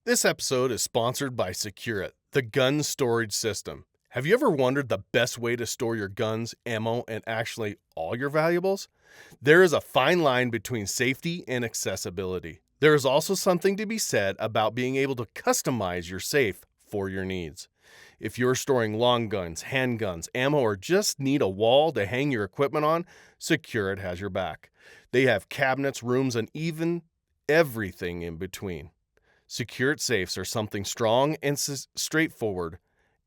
This episode is sponsored by Secure, the gun storage system. Have you ever wondered the best way to store your guns, ammo, and actually all your valuables? There is a fine line between safety and accessibility. There is also something to be said about being able to customize your safe for your needs. If you're storing long guns, handguns, ammo, or just need a wall to hang your equipment on, Secure has your back. They have cabinets, rooms, and even everything in between. Secure safes are something strong and straightforward.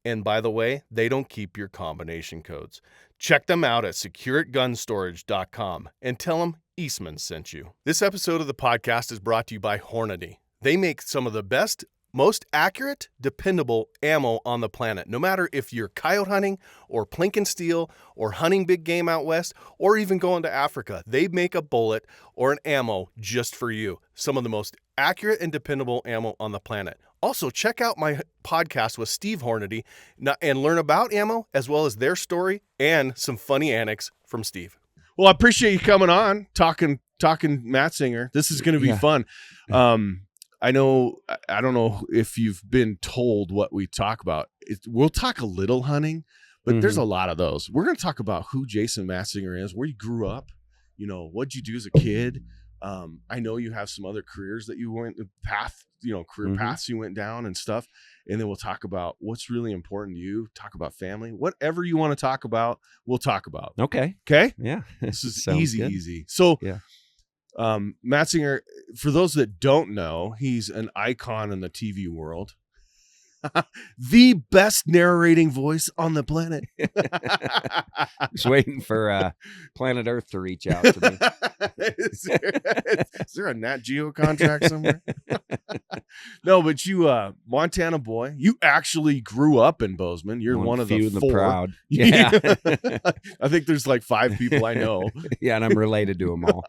And by the way, they don't keep your combination codes. Check them out at securegunstorage.com and tell them Eastman sent you. This episode of the podcast is brought to you by Hornady. They make some of the best, most accurate, dependable ammo on the planet. No matter if you're coyote hunting or plink and steel or hunting big game out west or even going to Africa, they make a bullet or an ammo just for you. Some of the most accurate and dependable ammo on the planet. Also, check out my podcast with Steve Hornady and learn about ammo as well as their story and some funny anecdotes from Steve. Well, I appreciate you coming on, talking Matzinger. This is going to be fun. I don't know if you've been told what we talk about. We'll talk a little hunting, but there's a lot of those. We're going to talk about who Jason Matzinger is, where you grew up, what'd you do as a kid. I know you have some other careers that you went career paths you went down and stuff. And then we'll talk about what's really important to you, talk about family, whatever you want to talk about, we'll talk about. Okay. Yeah. This is easy. So, Matzinger, for those that don't know, he's an icon in the TV world. The best narrating voice on the planet. Just waiting for Planet Earth to reach out to me. Is there a Nat Geo contract somewhere? No, but you, Montana boy, you actually grew up in Bozeman. You're one of the four. Proud. Yeah. I think there's like 5 people I know. Yeah, and I'm related to them all.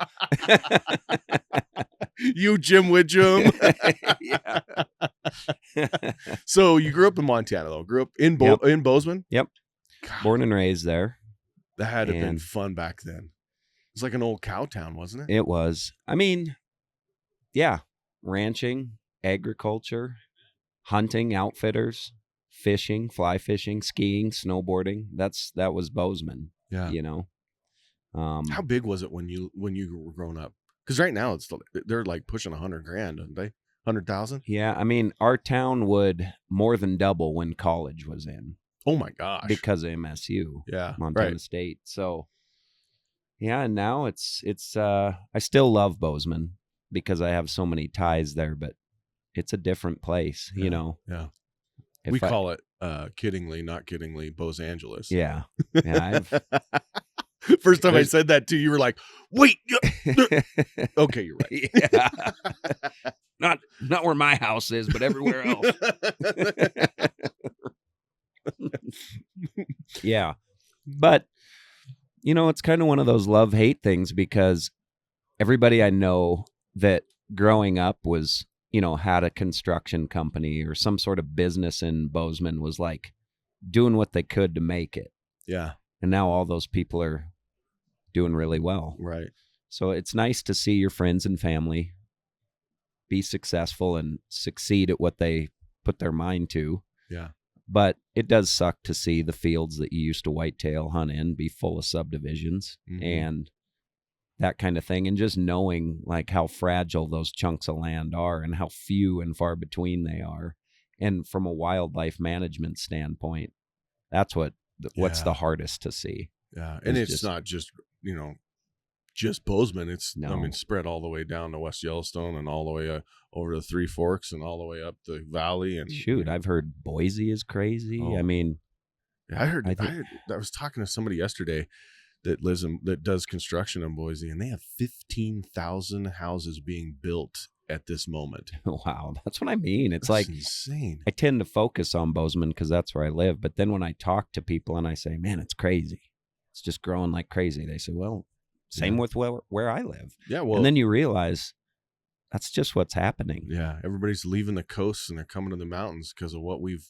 You, Jim Widgem. Yeah. So you grew up in Montana, though. Grew up in in Bozeman? Yep. God, born and raised there. That had to have been fun back then. It was like an old cow town, wasn't it? It was. I mean, yeah. Ranching, agriculture, hunting, outfitters, fishing, fly fishing, skiing, snowboarding. That was Bozeman. Yeah. How big was it when you were growing up? Because right now they're like pushing $100,000, aren't they? 100,000? Yeah, I mean, our town would more than double when college was in. Oh my gosh! Because of MSU, Montana State. So, yeah, and now it's. I still love Bozeman because I have so many ties there, but it's a different place, Yeah. We call it kiddingly, not kiddingly, Bose Angeles. Yeah. First time I said that to you, you were like, "Wait, okay, you're right." Yeah. Not where my house is, but everywhere else. Yeah. But, it's kind of one of those love-hate things because everybody I know that growing up was, had a construction company or some sort of business in Bozeman was like doing what they could to make it. Yeah. And now all those people are doing really well. Right. So it's nice to see your friends and family be successful and succeed at what they put their mind to. Yeah. But it does suck to see the fields that you used to whitetail hunt in be full of subdivisions and that kind of thing. And just knowing like how fragile those chunks of land are and how few and far between they are. And from a wildlife management standpoint, that's what's the hardest to see. Yeah. And it's not just, just Bozeman. It's spread all the way down to West Yellowstone and all the way over the Three Forks and all the way up the valley. And I've heard Boise is crazy. Oh. I mean, I was talking to somebody yesterday that does construction in Boise, and they have 15,000 houses being built at this moment. Wow, that's what I mean. It's like insane. I tend to focus on Bozeman because that's where I live, but then when I talk to people and I say, "Man, it's crazy. It's just growing like crazy," they say, "Well, same with where I live." Yeah, well, and then you realize that's just what's happening. Yeah, everybody's leaving the coast and they're coming to the mountains because of what we've,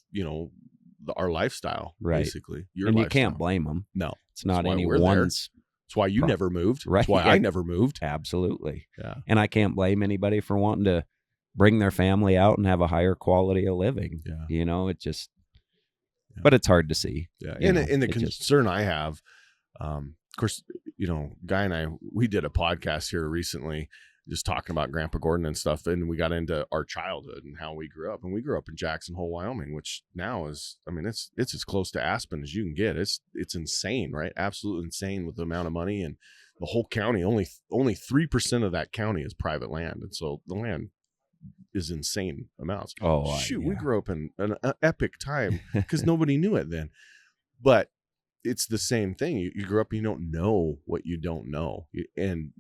our lifestyle, basically. And you can't blame them. No, it's not anyone's. That's why you never moved. Right. That's why I never moved. Absolutely. Yeah. And I can't blame anybody for wanting to bring their family out and have a higher quality of living. Yeah. You know, it just, but it's hard to see. Yeah. And the concern I have, of course, you know, Guy and I, we did a podcast here recently just talking about Grandpa Gordon and stuff. And we got into our childhood and how we grew up. And we grew up in Jackson Hole, Wyoming, which now is, I mean, it's as close to Aspen as you can get. It's insane, right? Absolutely insane with the amount of money, and the whole county, only 3% of that county is private land. And so the land is insane amounts. Oh, shoot. We grew up in an epic time because nobody knew it then. But it's the same thing. You grew up, you don't know what you don't know. And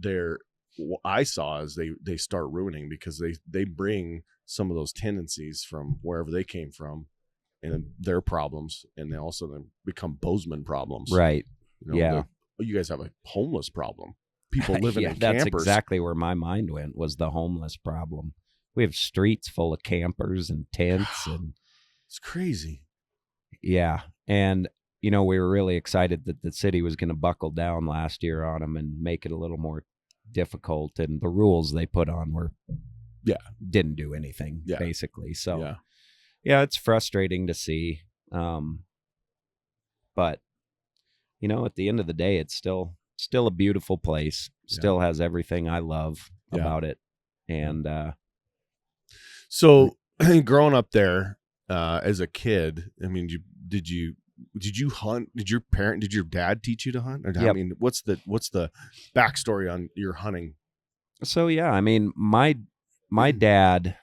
they're what I saw is they start ruining because they bring some of those tendencies from wherever they came from and their problems, and they also then become Bozeman problems. Right. You know, you guys have a homeless problem. People living in campers. That's exactly where my mind went, was the homeless problem. We have streets full of campers and tents, and it's crazy. Yeah. And you know, we were really excited that the city was going to buckle down last year on them and make it a little more difficult, and the rules they put on didn't do anything basically. So yeah, it's frustrating to see. But you know, at the end of the day, it's still a beautiful place. Still has everything I love about it. And so growing up there as a kid, I mean, did you hunt? Did your dad teach you to hunt? Or, I mean, what's the backstory on your hunting? So yeah, I mean, my dad,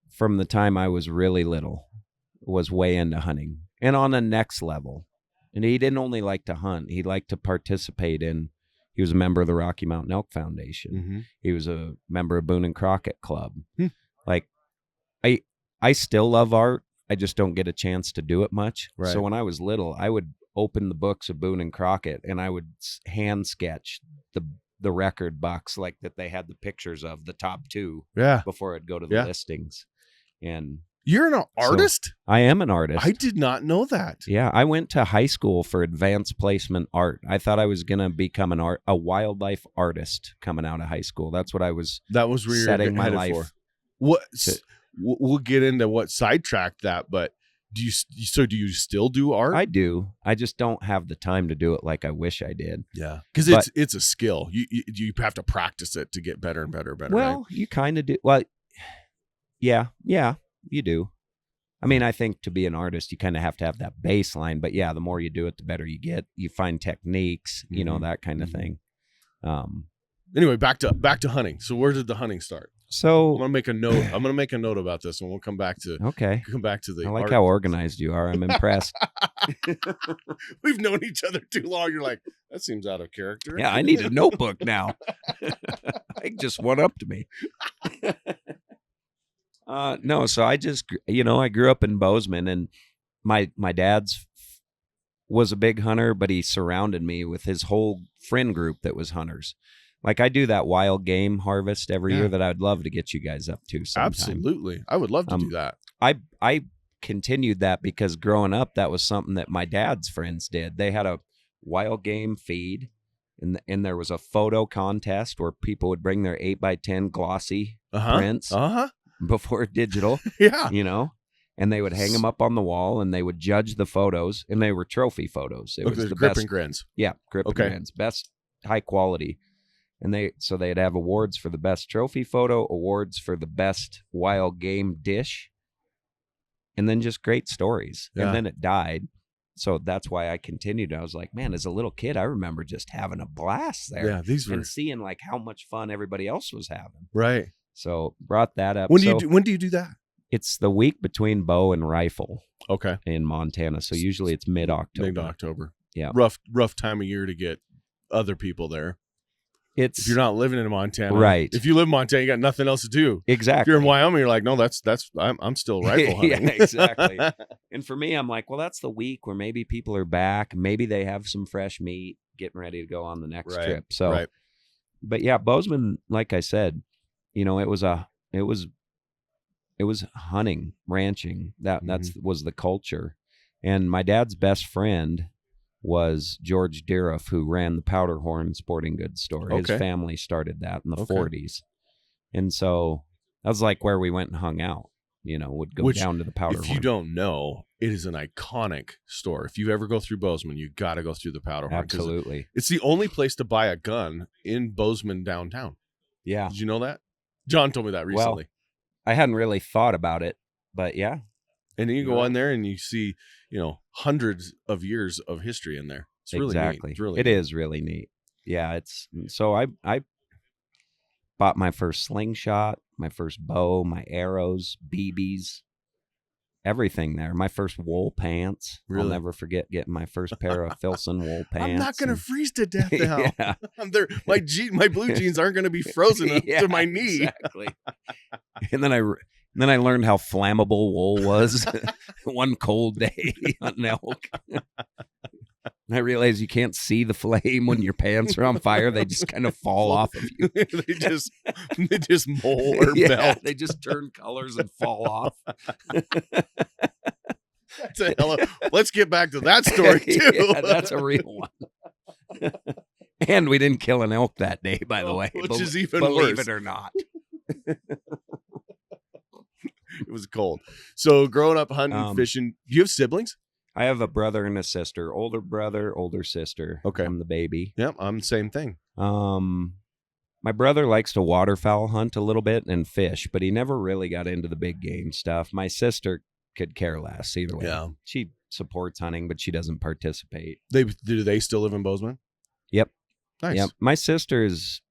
from the time I was really little, was way into hunting, and on the next level. And he didn't only like to hunt; he liked to participate in. He was a member of the Rocky Mountain Elk Foundation. Mm-hmm. He was a member of Boone and Crockett Club. Like, I still love art. I just don't get a chance to do it much. Right. So when I was little, I would open the books of Boone and Crockett, and I would hand sketch the record bucks, like that they had the pictures of the top two before I'd go to the listings. And you're an artist? So I am an artist. I did not know that. Yeah, I went to high school for advanced placement art. I thought I was going to become a wildlife artist coming out of high school. That's what I was. That was where setting my life for. What? We'll get into what sidetracked that, but do you still do art? I do. I just don't have the time to do it like I wish I did. Yeah, because it's a skill. You have to practice it to get better and better and better. Well, right? You kind of do. Well, yeah, you do. I mean, I think to be an artist, you kind of have to have that baseline. But yeah, the more you do it, the better you get. You find techniques, you know, that kind of thing. Anyway, back to hunting. So where did the hunting start? So I'm gonna make a note about this, and we'll come back to the. I like how organized you are. I'm impressed. We've known each other too long. You're like, that seems out of character. Yeah, I need a notebook now. Ike just one up to me. No, so I just, I grew up in Bozeman, and my dad's was a big hunter, but he surrounded me with his whole friend group that was hunters. Like, I do that wild game harvest every year that I'd love to get you guys up to sometime. Absolutely. I would love to do that. I continued that because growing up, that was something that my dad's friends did. They had a wild game feed, and there was a photo contest where people would bring their 8x10 glossy prints before digital, and they would hang them up on the wall, and they would judge the photos, and they were trophy photos. It was the grip best, and grins. Yeah, grip and grins, best high quality. And they'd have awards for the best trophy photo, awards for the best wild game dish, and then just great stories. Yeah. And then it died. So that's why I continued. I was like, man, as a little kid, I remember just having a blast there. Yeah, and seeing like how much fun everybody else was having. Right. So brought that up. When do you do that? It's the week between bow and rifle. Okay. In Montana. So usually it's mid-October. Mid-October. Yeah. Rough time of year to get other people there. If you're not living in Montana, right? If you live in Montana, you got nothing else to do. Exactly. If you're in Wyoming, you're like, no, I'm still rifle hunting. Yeah, exactly. And for me, I'm like, well, that's the week where maybe people are back. Maybe they have some fresh meat, getting ready to go on the next trip. So, but yeah, Bozeman, like I said, it was hunting, ranching. That was the culture. And my dad's best friend was George Deeroff, who ran the Powderhorn Sporting Goods store. His family started that in the 40s. And so that was like where we went and hung out, would go down to the powder If horn. you don't know, it is an iconic store. If you ever go through Bozeman, you got to go through the powder horn. Absolutely. It's the only place to buy a gun in Bozeman downtown. Yeah. Did you know that? John told me that recently. Well, I hadn't really thought about it, but yeah. And then you go in there and you see, hundreds of years of history in there. It's really neat. It's really neat. Is really neat. Yeah, so I bought my first slingshot, my first bow, my arrows, BBs, everything there. My first wool pants. Really? I'll never forget getting my first pair of Filson wool pants. I'm not going to freeze to death now. Yeah. My blue jeans aren't going to be frozen up to my knee. Exactly. And then I learned how flammable wool was one cold day on elk. I realized you can't see the flame when your pants are on fire. They just kind of fall off of you. they just mold or melt. They just turn colors and fall off. Let's get back to that story too. Yeah, that's a real one. And we didn't kill an elk that day, by the way. Which is even believe worse. It or not. It was cold. So growing up hunting, fishing, do you have siblings? I have a brother and a sister. Older brother, older sister. Okay. I'm the baby. Yep, I'm the same thing. My brother likes to waterfowl hunt a little bit and fish, but he never really got into the big game stuff. My sister could care less either way. Yeah. She supports hunting, but she doesn't participate. Do they still live in Bozeman? Yep. Nice. Yep. My sister's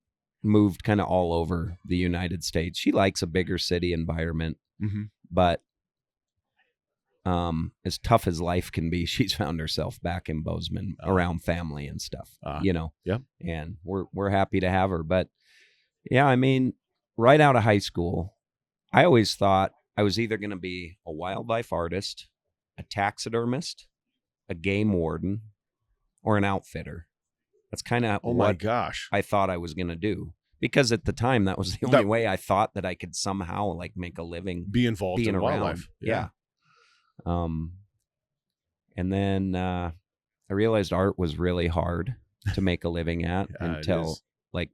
moved kind of all over the United States. She likes a bigger city environment, but as tough as life can be, she's found herself back in Bozeman around family and stuff, Yeah. And we're happy to have her. But yeah, I mean, right out of high school, I always thought I was either going to be a wildlife artist, a taxidermist, a game warden, or an outfitter. That's kind of I thought I was going to do. Because at the time, that was the only way I thought that I could somehow like make a living. Be involved in wildlife. Yeah. And then I realized art was really hard to make a living at until like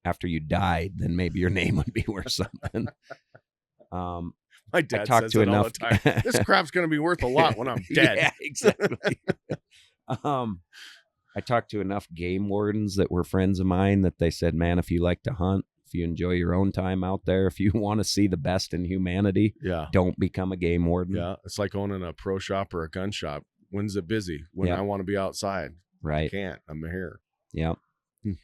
after you died, then maybe your name would be worth something. My dad says it all the time. This crap's going to be worth a lot when I'm dead. Yeah, exactly. I talked to enough game wardens that were friends of mine that they said, man, if you like to hunt, if you enjoy your own time out there, if you want to see the best in humanity, don't become a game warden. Yeah, it's like owning a pro shop or a gun shop. When's it busy? When I want to be outside. Right. I can't. I'm here. Yep. And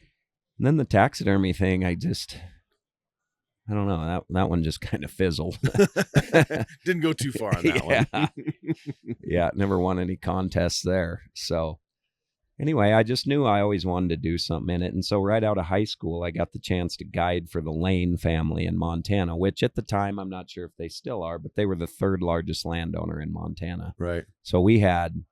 then the taxidermy thing, I don't know. That one just kind of fizzled. Didn't go too far on that one. Yeah, never won any contests there. So anyway, I just knew I always wanted to do something in it. And so right out of high school, I got the chance to guide for the Lane family in Montana, which at the time, I'm not sure if they still are, but they were the third largest landowner in Montana. Right. So we had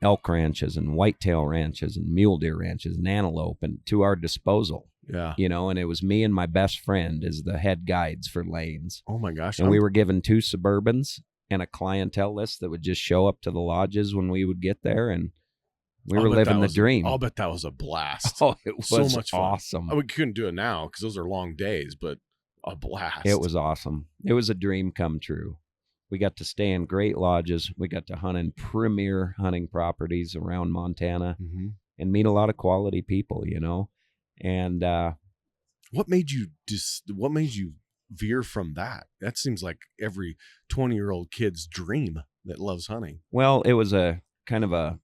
elk ranches and whitetail ranches and mule deer ranches and antelope and to our disposal. Yeah. And it was me and my best friend as the head guides for Lanes. Oh my gosh. And we were given 2 Suburbans and a clientele list that would just show up to the lodges when we would get there, and we were living the dream. I'll bet that was a blast. Oh, it was so much fun. Awesome. We couldn't do it now because those are long days, but a blast. It was awesome. It was a dream come true. We got to stay in great lodges. We got to hunt in premier hunting properties around Montana and meet a lot of quality people, And what made you veer from that? That seems like every 20-year-old kid's dream that loves hunting. Well, it was a kind of a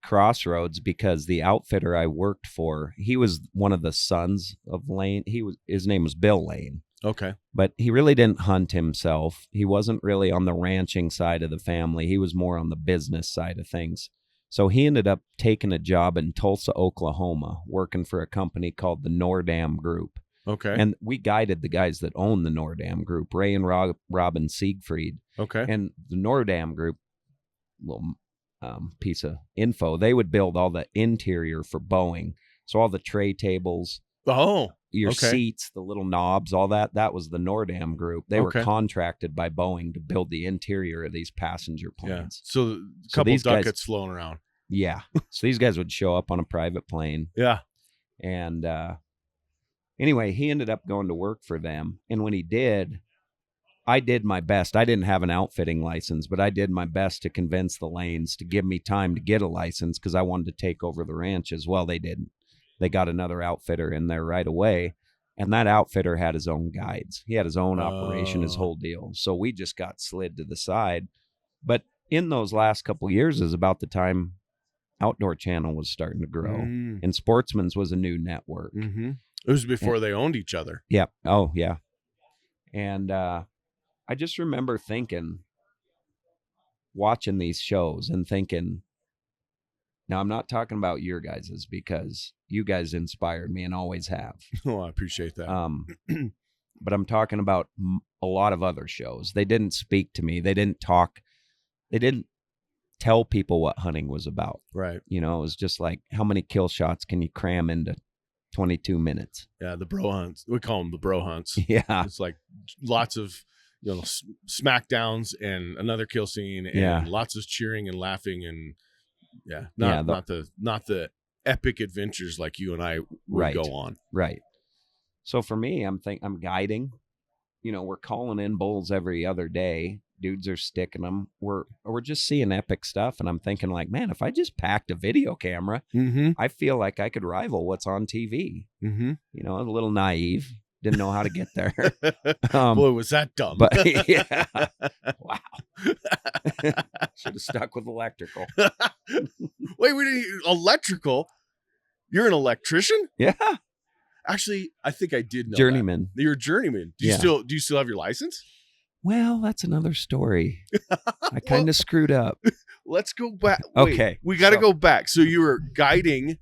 crossroads because the outfitter I worked for, he was one of the sons of Lane. His name was Bill Lane. Okay. But he really didn't hunt himself. He wasn't really on the ranching side of the family. He was more on the business side of things. So he ended up taking a job in Tulsa, Oklahoma, working for a company called the Nordam Group. Okay. And we guided the guys that own the Nordam Group, Ray and Robin Siegfried. Okay. And the Nordam Group, little piece of info, they would build all the interior for Boeing. So all the tray tables, your seats, the little knobs, all that was the Nordam Group. They were contracted by Boeing to build the interior of these passenger planes. Yeah. So a couple ducats flown around. Yeah. So these guys would show up on a private plane. Yeah. And Anyway, he ended up going to work for them. And when he did, I did my best. I didn't have an outfitting license, but I did my best to convince the Lanes to give me time to get a license because I wanted to take over the ranch as well. They didn't. They got another outfitter in there right away. And that outfitter had his own guides. He had his own operation, his whole deal. So we just got slid to the side. But in those last couple of years is about the time Outdoor Channel was starting to grow. And Sportsman's was a new network. Mm-hmm. It was before they owned each other. Yeah. Oh, yeah. And I just remember watching these shows and thinking, now I'm not talking about your guys's because you guys inspired me and always have. Oh, I appreciate that. But I'm talking about a lot of other shows. They didn't speak to me. They didn't talk. They didn't tell people what hunting was about. Right. You know, it was just like, how many kill shots can you cram into 22 minutes? Yeah, the bro hunts. We call them the bro hunts. Yeah. It's like lots of, smackdowns and another kill scene and lots of cheering and laughing and not the epic adventures like you and I would go on. Right. So for me, I'm guiding. We're calling in bulls every other day. Dudes are sticking them. We're just seeing epic stuff, and I'm thinking like, man, if I just packed a video camera, I feel like I could rival what's on TV. A little naive, didn't know how to get there. Boy, was that dumb! But yeah, wow, should have stuck with electrical. Wait, we didn't electrical. You're an electrician? Yeah. Actually, I think I did know journeyman. That. You're a journeyman. Do you still have your license? Well, that's another story. I kind of screwed up. Let's go back. Okay. We got to go back. So you were guiding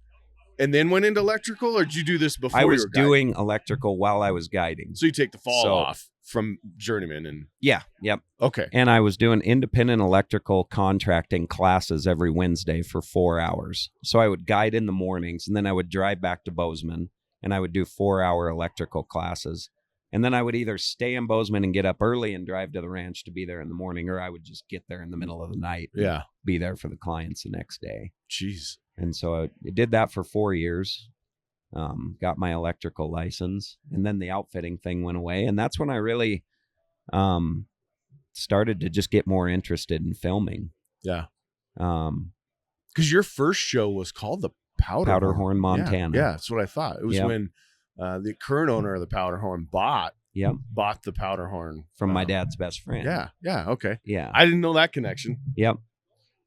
and then went into electrical, or did you do this before? I was doing electrical while I was guiding. So you take the fall off from journeyman and. Yeah. Yep. Okay. And I was doing independent electrical contracting classes every Wednesday for 4 hours. So I would guide in the mornings and then I would drive back to Bozeman and I would do 4-hour electrical classes. And then I would either stay in Bozeman and get up early and drive to the ranch to be there in the morning, or I would just get there in the middle of the night. Yeah. Be there for the clients the next day. Jeez. And so I did that for 4 years, got my electrical license, and then the outfitting thing went away. And that's when I really started to just get more interested in filming. Yeah. Because your first show was called the Powderhorn, Montana. Yeah, that's what I thought. It was when the current owner of the Powderhorn bought the Powderhorn from my dad's best friend. Yeah, okay. Yeah. I didn't know that connection. Yep.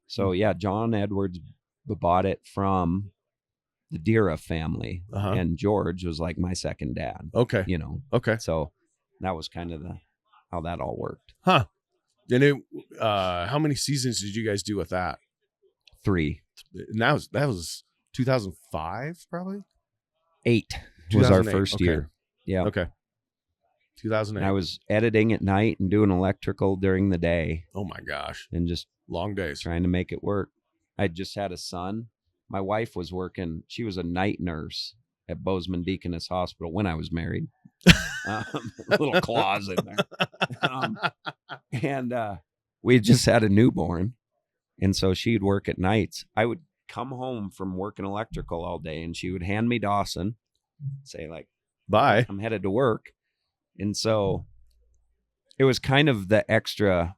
So John Edwards bought it from the Dira family, and George was like my second dad. Okay. Okay. So that was kind of how that all worked. Huh. And how many seasons did you guys do with that? 3. And that was 2005, probably? 8 was our first year. Yeah. Okay. 2008. And I was editing at night and doing electrical during the day. Oh my gosh. And just long days trying to make it work. I just had a son. My wife was working. She was a night nurse at Bozeman Deaconess Hospital when I was married. A little clause in there. And we just had a newborn. And so she'd work at nights. I would come home from working electrical all day and she would hand me Dawson, say like, bye, I'm headed to work. And so it was kind of the extra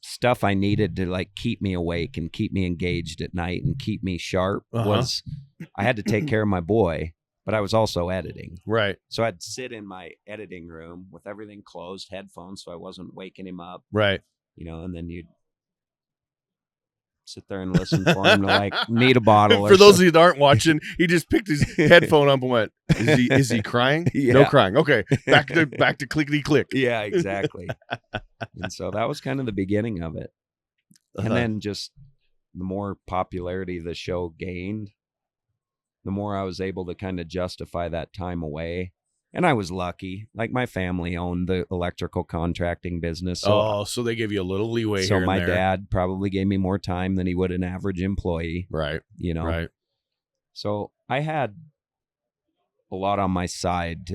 stuff I needed to like keep me awake and keep me engaged at night and keep me sharp. Was I had to take care of my boy, but I was also editing. Right. So I'd sit in my editing room with everything closed, headphones, so I wasn't waking him up. Right. And then you'd sit there and listen for him to like need a bottle. For those of you that aren't watching, he just picked his headphone up and went, is he crying? Yeah. No crying. Okay. Back to clickety click. Yeah, exactly. And so that was kind of the beginning of it. And then just the more popularity the show gained, the more I was able to kind of justify that time away. And I was lucky. Like my family owned the electrical contracting business. So, so they gave you a little leeway so here and my there. dad probably gave me more time than he would an average employee. Right. Right. So I had a lot on my side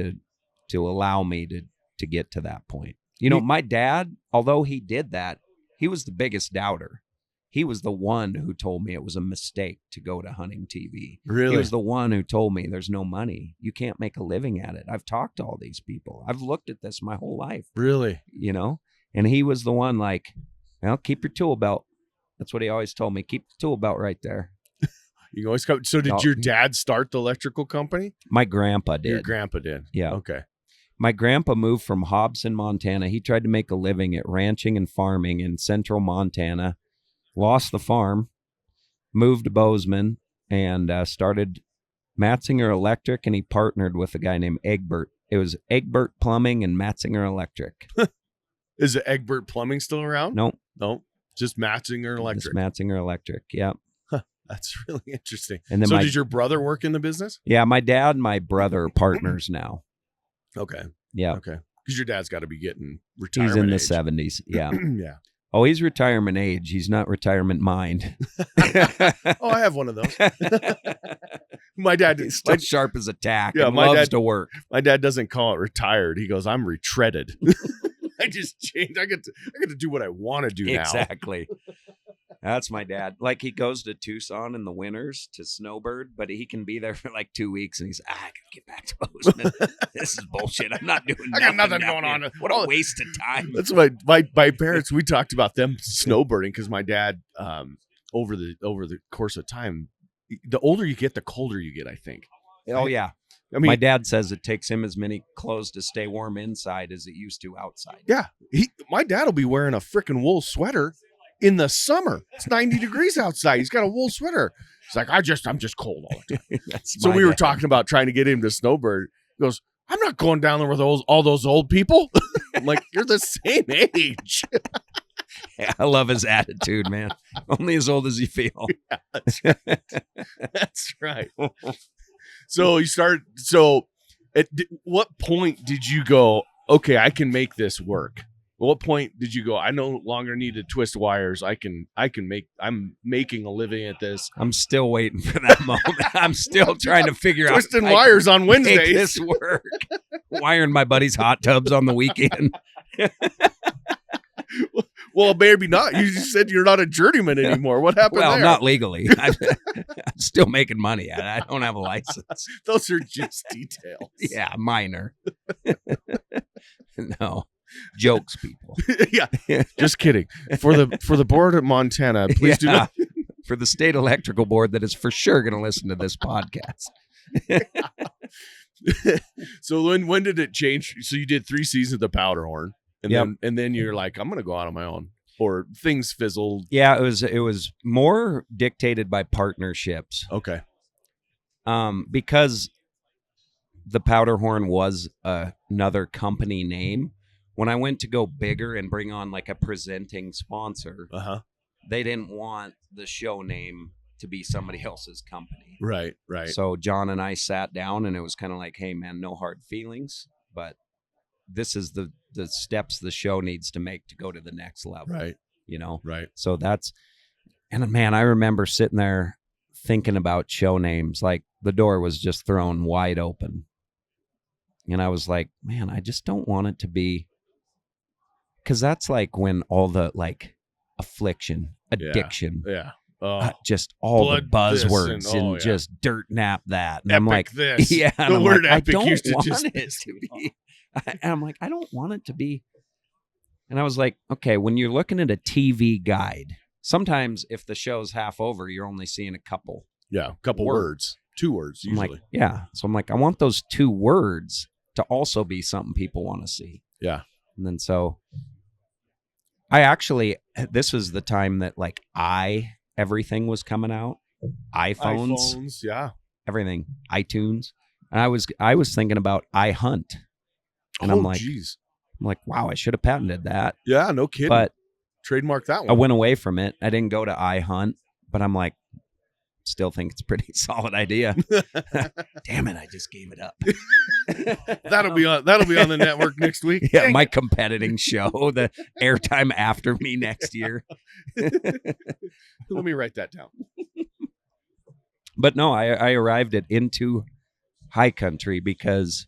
to allow me to get to that point. My dad, although he did that, he was the biggest doubter. He was the one who told me it was a mistake to go to hunting TV. Really? He was the one who told me there's no money. You can't make a living at it. I've talked to all these people. I've looked at this my whole life. Really? You know? And he was the one like, well, keep your tool belt. That's what he always told me. Keep the tool belt right there. You always come. So did your dad start the electrical company? My grandpa did. Your grandpa did? Yeah. Okay. My grandpa moved from Hobson, Montana. He tried to make a living at ranching and farming in central Montana. Lost the farm, moved to Bozeman, and started Matzinger Electric, and he partnered with a guy named Egbert. It was Egbert Plumbing and Matzinger Electric. Is it Egbert Plumbing still around? Nope. Nope. Just Matzinger Electric. Just Matzinger Electric, yeah. Huh, that's really interesting. And then so did your brother work in the business? Yeah, my dad and my brother are partners now. Okay. Yeah. Okay. Because your dad's got to be getting retirement He's in the age. 70s, yeah. Yeah. Oh, he's retirement age. He's not retirement mind. Oh, I have one of those. My dad is still sharp as a tack. Yeah, and my loves dad, to work. My dad doesn't call it retired. He goes, I'm retreaded. I just changed. I get to do what I want to do now. Exactly. That's my dad. Like, he goes to Tucson in the winters to snowbird, but he can be there for like 2 weeks, and he's, I gotta get back to Bozeman. This is bullshit. I'm not doing nothing. I got nothing going on. What a waste of time. That's why my parents, we talked about them snowbirding because my dad, over the course of time, the older you get, the colder you get, I think. Oh, yeah. I mean, my dad says it takes him as many clothes to stay warm inside as it used to outside. Yeah. My dad will be wearing a freaking wool sweater in the summer. It's 90 degrees outside. He's got a wool sweater. He's like, I'm just cold all the time. So we were talking about trying to get him to snowbird. He goes, I'm not going down there with all those old people. I'm like, you're the same age. Yeah, I love his attitude, man. Only as old as you feel. Yeah, that's right. That's right. So you started. So at what point did you go, okay, I can make this work? At what point did you go, I no longer need to twist wires. I'm making a living at this. I'm still waiting for that moment. I'm still trying to figure twisting wires on Wednesdays. Make this work. Wiring my buddy's hot tubs on the weekend. Well, maybe not. You just said you're not a journeyman anymore. What happened there? Well, not legally. I'm still making money at it. I don't have a license. Those are just details. Yeah, minor. No. Jokes, people. Yeah, just kidding. For the board of Montana, please do not. For the state electrical board that is for sure going to listen to this podcast. So when did it change? So you did 3 seasons of the Powderhorn, and then you're like, I'm going to go out on my own, or things fizzled. Yeah, it was more dictated by partnerships. Okay. Because the Powderhorn was another company name. When I went to go bigger and bring on like a presenting sponsor, they didn't want the show name to be somebody else's company. Right. So John and I sat down, and it was kind of like, hey, man, no hard feelings, but this is the steps the show needs to make to go to the next level. Right. You know? Right. So and man, I remember sitting there thinking about show names. Like, the door was just thrown wide open. And I was like, man, I just don't want it to be. Because that's like when all the like affliction, addiction, just all the buzzwords and just dirt nap that. And epic I'm like, this. Yeah, the and word like, epic I don't used to want just it to be. And I'm like, I don't want it to be. And I was like, okay, when you're looking at a TV guide, sometimes if the show's half over, you're only seeing a couple. Yeah, a couple words. 2 words usually. I'm like, yeah. So I'm like, I want those 2 words to also be something people want to see. Yeah. And then so this was the time that like everything was coming out. iPhones, yeah. Everything. iTunes. And I was thinking about iHunt. And I'm like, wow, I should have patented that. Yeah, no kidding. But trademark that one. I went away from it. I didn't go to iHunt, but I'm like, still think it's a pretty solid idea. Damn it, I just gave it up. That'll be on the network next week. Yeah, my competing show, the airtime after me next year. Let me write that down. But no, I arrived at Into Highcountry because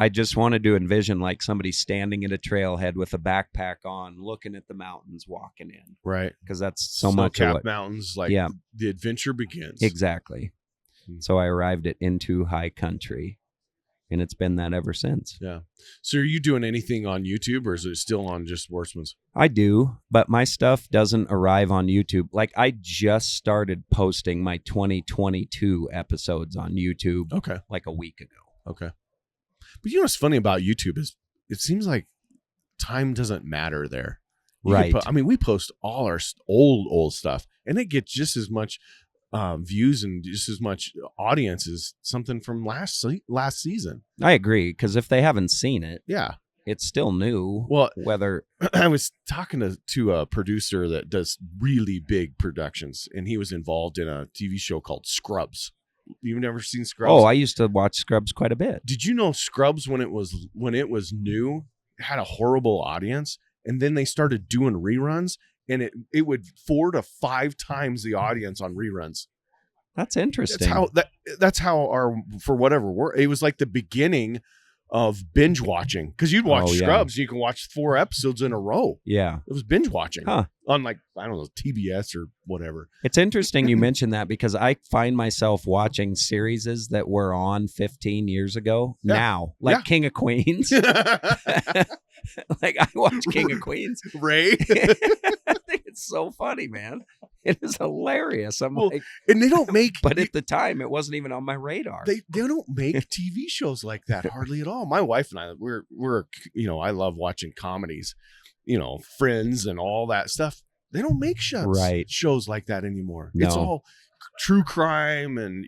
I just wanted to envision like somebody standing at a trailhead with a backpack on, looking at the mountains, walking in. Right. Because that's so much of what mountains, like the adventure begins. Exactly. So I arrived at Into Highcountry, and it's been that ever since. Yeah. So are you doing anything on YouTube, or is it still on just Sportsman's? I do, but my stuff doesn't arrive on YouTube. Like, I just started posting my 2022 episodes on YouTube like a week ago. Okay. But you know what's funny about YouTube is it seems like time doesn't matter there. Right. We post all our old stuff, and it gets just as much views and just as much audience as something from last season. I agree, because if they haven't seen it, it's still new. Well, whether I was talking to a producer that does really big productions, and he was involved in a TV show called Scrubs. You've never seen Scrubs? Oh, I used to watch Scrubs quite a bit. Did you know Scrubs, when it was new, had a horrible audience, and then they started doing reruns, and it would 4 to 5 times the audience on reruns. That's interesting. That's how our, for whatever work, it was like the beginning of binge watching, because you'd watch Scrubs, and you can watch 4 episodes in a row. Yeah, it was binge watching on, like, I don't know, TBS or whatever. It's interesting you mentioned that, because I find myself watching series that were on 15 years ago now, like King of Queens. Like, I watch King of Queens. Ray. I think it's so funny, man. It is hilarious. I'm like, and they don't make, but at the time, it wasn't even on my radar. They don't make TV shows like that hardly at all. My wife and I, we're I love watching comedies, Friends and all that stuff. They don't make shows like that anymore. No. It's all true crime and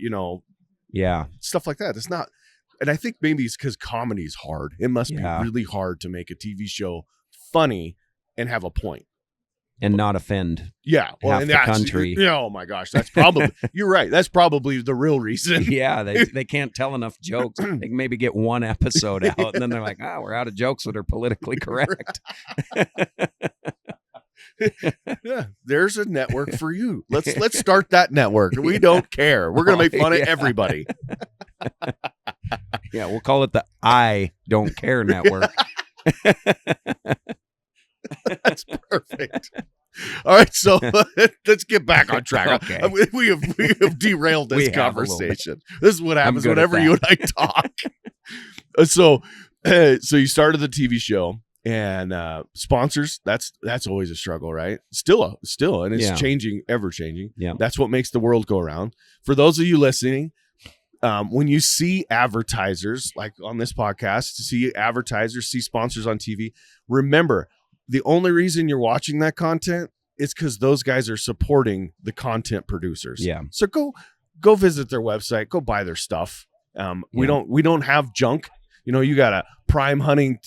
stuff like that. It's not. And I think maybe it's because comedy is hard. It must be really hard to make a TV show funny and have a point. And not offend half the country. Oh, my gosh. That's probably, you're right. That's probably the real reason. Yeah, they can't tell enough jokes. They can maybe get one episode out, and then they're like, we're out of jokes that are politically correct. Yeah, there's a network for you. Let's start that network. We don't care. We're going to make fun of everybody. Yeah, we'll call it the I Don't Care Network. That's perfect. All right, so let's get back on track. Okay. We have derailed this conversation. This is what happens whenever you and I talk. So you started the TV show, and sponsors. That's always a struggle, right? Still, and it's changing, ever changing. Yeah, that's what makes the world go around. For those of you listening, when you see advertisers, like on this podcast, see sponsors on TV, remember, the only reason you're watching that content is because those guys are supporting the content producers. Yeah. So go visit their website, go buy their stuff. We don't have junk. You got a prime hunting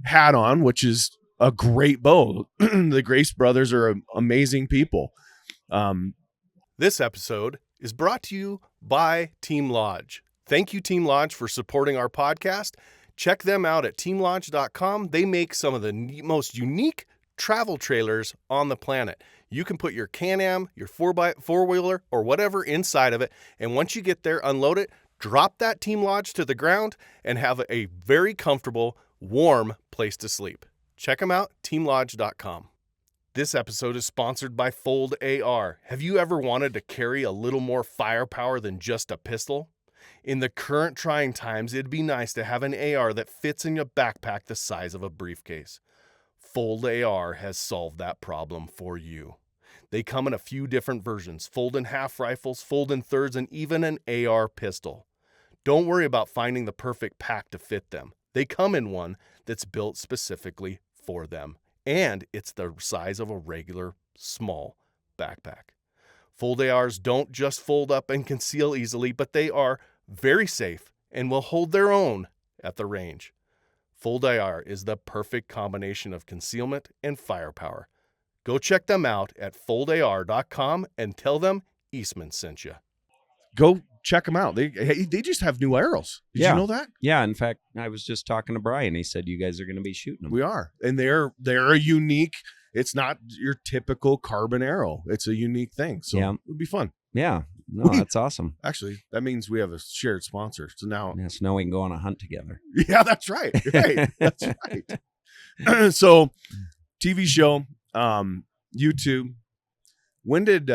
hat on, which is a great bow. The Grace brothers are amazing people. This episode is brought to you by Team Lodge. Thank you, Team Lodge, for supporting our podcast. Check them out at teamlodge.com. They make some of the most unique travel trailers on the planet. You can put your Can-Am, your 4x4-wheeler, or whatever inside of it, and once you get there, unload it, drop that Team Lodge to the ground, and have a very comfortable, warm place to sleep. Check them out, teamlodge.com. This episode is sponsored by Fold AR. Have you ever wanted to carry a little more firepower than just a pistol? In the current trying times, it'd be nice to have an AR that fits in your backpack the size of a briefcase. Fold AR has solved that problem for you. They come in a few different versions: fold-in half rifles, fold-in thirds, and even an AR pistol. Don't worry about finding the perfect pack to fit them. They come in one that's built specifically for them, and it's the size of a regular small backpack. Fold ARs don't just fold up and conceal easily, but they are very safe and will hold their own at the range. Fold AR is the perfect combination of concealment and firepower. Go check them out at foldar.com and tell them Eastman sent you. Go check them out. They just have new arrows. Did you know that? Yeah. In fact, I was just talking to Brian. He said you guys are going to be shooting them. We are, and they're a unique. It's not your typical carbon arrow. It's a unique thing. So it'll be fun. Yeah. No, that's awesome. Actually, that means we have a shared sponsor. So now, Yes, now we can go on a hunt together. yeah, that's right. Right. That's right. So TV show, YouTube. When did,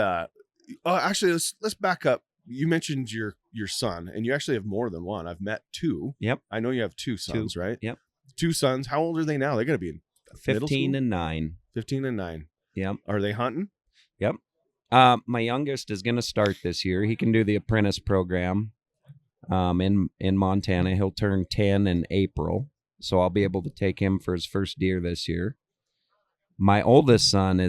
actually, let's back up. You mentioned your son, and you actually have more than one. I've met two. Yep. I know you have two sons, right? Yep. Two sons. How old are they now? They're going to be in 15 and 9. 15 and 9. Yep. Are they hunting? Yep. My youngest is going to start this year. He can do the apprentice program in Montana. He'll turn 10 in April, so I'll be able to take him for his first deer this year. My oldest son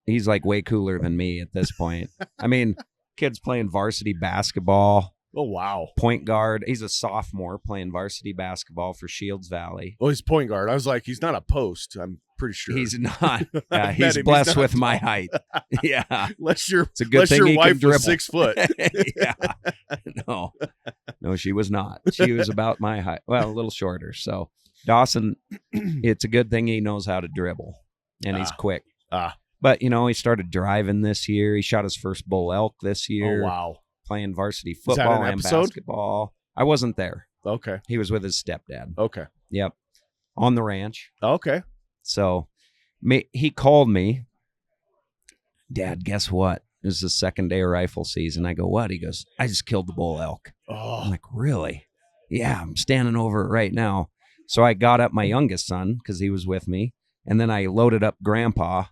he's like way cooler than me at this point. I mean, kid's playing varsity basketball. Oh, wow. Point guard. He's a sophomore playing varsity basketball for Shields Valley. Oh, he's point guard. I was like, he's not a post. I'm pretty sure. He's not. He's blessed with my height. Yeah. Unless It's a good thing your he wife can dribble. was 6 foot. Yeah. No, she was not. She was about my height. Well, a little shorter. So Dawson, it's a good thing he knows how to dribble, and he's quick. But, he started driving this year. He shot his first bull elk this year. Oh, wow. Playing varsity Is that football an and episode? basketball. I wasn't there. Okay. He was with his stepdad. Okay. Yep. On the ranch. Okay. So he called me. Dad, guess what? It was the second day of rifle season. I go, what? He goes, I just killed the bull elk. Oh. I'm like, really? Yeah, I'm standing over it right now. So I got up my youngest son because he was with me. And then I loaded up Grandpa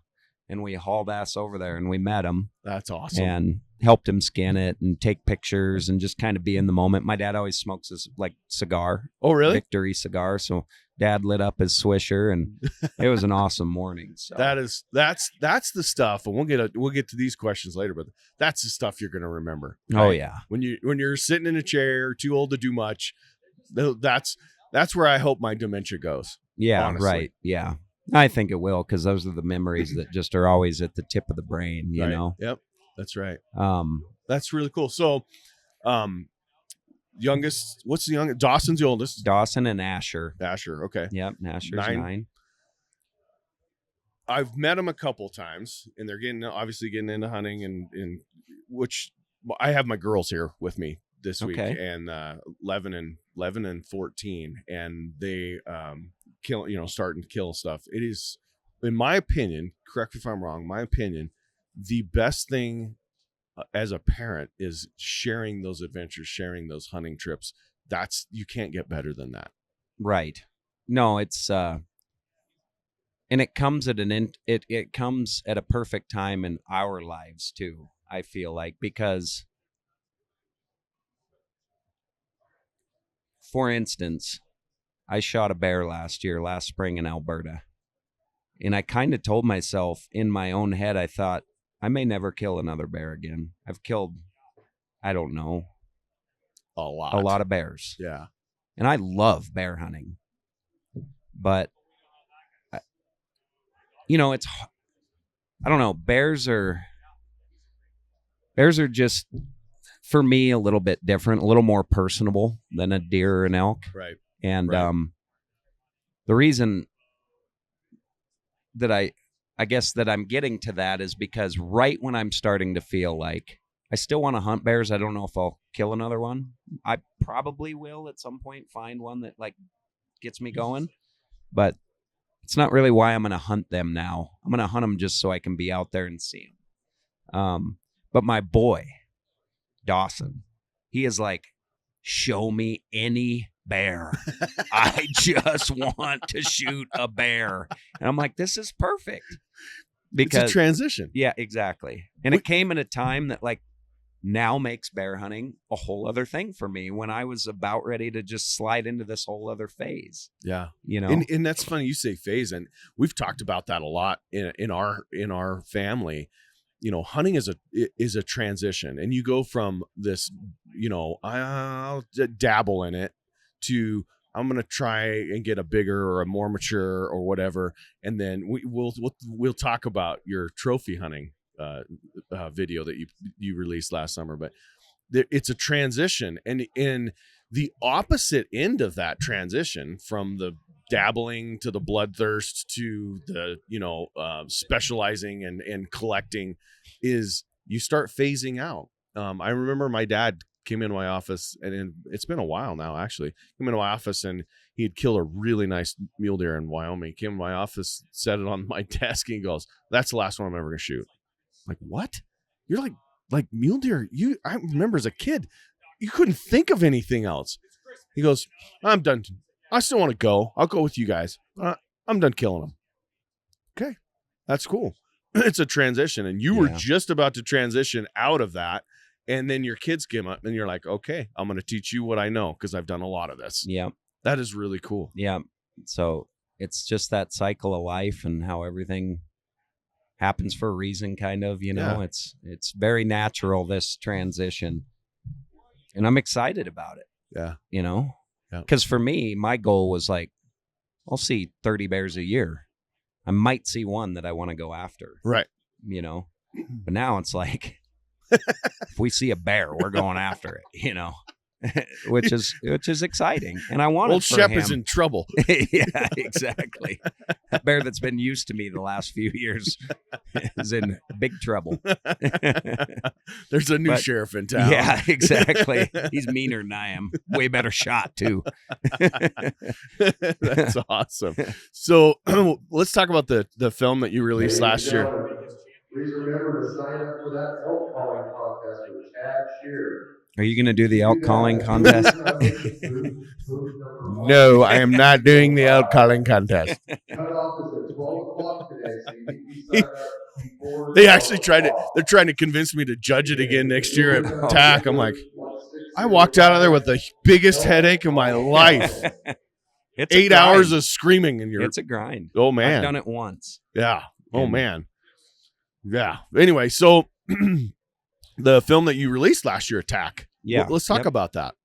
and we hauled ass over there and we met him. That's awesome. And helped him skin it and take pictures and just kind of be in the moment. My dad always smokes this like cigar. Oh, really? Victory cigar. So Dad lit up his Swisher and it was an awesome morning. So that's the stuff. And we'll get to these questions later, but that's the stuff you're going to remember. Right? Oh yeah. When you're sitting in a chair, too old to do much, that's where I hope my dementia goes. Yeah. Honestly. Right. Yeah. I think it will, because those are the memories that just are always at the tip of the brain, you know? Yep. That's right. That's really cool. So, youngest, what's the youngest? Dawson's the oldest. Dawson and Asher. Asher. Okay. Yep. Asher's 9. I've met them a couple times, and they're obviously getting into hunting, and which I have my girls here with me this week, and 11 and 14, and they starting to kill stuff. It is, in my opinion, correct me if I'm wrong, my opinion, the best thing as a parent is sharing those adventures, sharing those hunting trips. You can't get better than that. Right. No, it's and it comes at it comes at a perfect time in our lives too, I feel like, because for instance, I shot a bear last spring in Alberta. And I kind of told myself in my own head, I thought, I may never kill another bear again. I've killed, I don't know, a lot of bears. Yeah. And I love bear hunting. But, it's, I don't know, bears are just, for me, a little bit different, a little more personable than a deer or an elk. Right. And the reason that I guess that I'm getting to that is because right when I'm starting to feel like I still want to hunt bears, I don't know if I'll kill another one. I probably will at some point find one that like gets me going, but it's not really why I'm going to hunt them now. I'm going to hunt them just so I can be out there and see them. But my boy, Dawson, he is like, show me any bear. I just want to shoot a bear. And I'm like, this is perfect. Because it's a transition. Yeah, exactly. And it came at a time that like now makes bear hunting a whole other thing for me, when I was about ready to just slide into this whole other phase. Yeah. And that's funny you say phase, and we've talked about that a lot in our family. Hunting is a transition, and you go from this, I'll dabble in it, to I'm going to try and get a bigger or a more mature or whatever. And then we'll talk about your trophy hunting video that you released last summer, but it's a transition, and in the opposite end of that transition, from the dabbling to the bloodthirst to the specializing and collecting, is you start phasing out. I remember my dad came into my office, and it's been a while now, actually. Came into my office, and he had killed a really nice mule deer in Wyoming. He came to my office, set it on my desk, and he goes, "That's the last one I'm ever going to shoot." I'm like, what? You're like mule deer? I remember as a kid, you couldn't think of anything else. He goes, "I'm done. I still want to go. I'll go with you guys. I'm done killing them." Okay, that's cool. It's a transition, and you were just about to transition out of that. And then your kids came up, and you're like, okay, I'm going to teach you what I know because I've done a lot of this. Yeah. That is really cool. Yeah. So it's just that cycle of life and how everything happens for a reason, kind of, It's very natural, this transition. And I'm excited about it. Yeah. Because for me, my goal was like, I'll see 30 bears a year. I might see one that I want to go after. Right. But now it's like, if we see a bear, we're going after it, which is exciting. And I want Old Shep is in trouble. Yeah, exactly. That bear that's been used to me the last few years is in big trouble. There's a new sheriff in town. Yeah, exactly. He's meaner than I am. Way better shot, too. That's awesome. So let's talk about the film that you released last year. Please remember to sign up for that elk calling contest with Chad Shear. Are you going to do the elk calling contest? No, I am not doing the elk calling contest. Cutoff is at 12 o'clock today, so you need to sign up before. They actually they're trying to convince me to judge it again next year at TAC. I'm like, I walked out of there with the biggest headache of my life. It's 8 hours of screaming, and it's a grind. Oh, man. I've done it once. Yeah. Oh, man. Yeah. Anyway, so the film that you released last year, TAC. Yeah. Let's talk about that.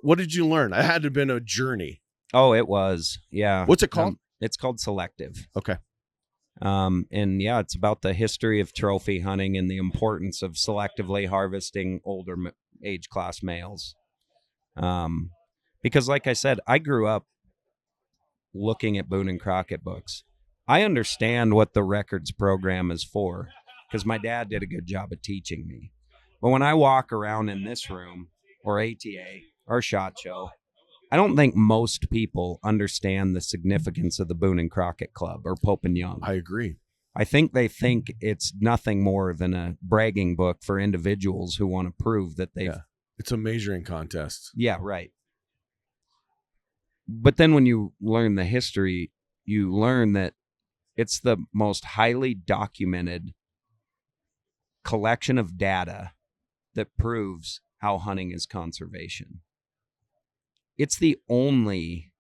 What did you learn? It had to have been a journey. Oh, it was. Yeah. What's it called? It's called Selective. Okay. And yeah, it's about the history of trophy hunting and the importance of selectively harvesting older age class males. Because like I said, I grew up looking at Boone and Crockett books. I understand what the records program is for because my dad did a good job of teaching me. But when I walk around in this room or ATA or SHOT Show, I don't think most people understand the significance of the Boone and Crockett Club or Pope and Young. I agree. I think they think it's nothing more than a bragging book for individuals who want to prove that they've... Yeah. It's a measuring contest. Yeah, right. But then when you learn the history, you learn that it's the most highly documented collection of data that proves how hunting is conservation. It's the only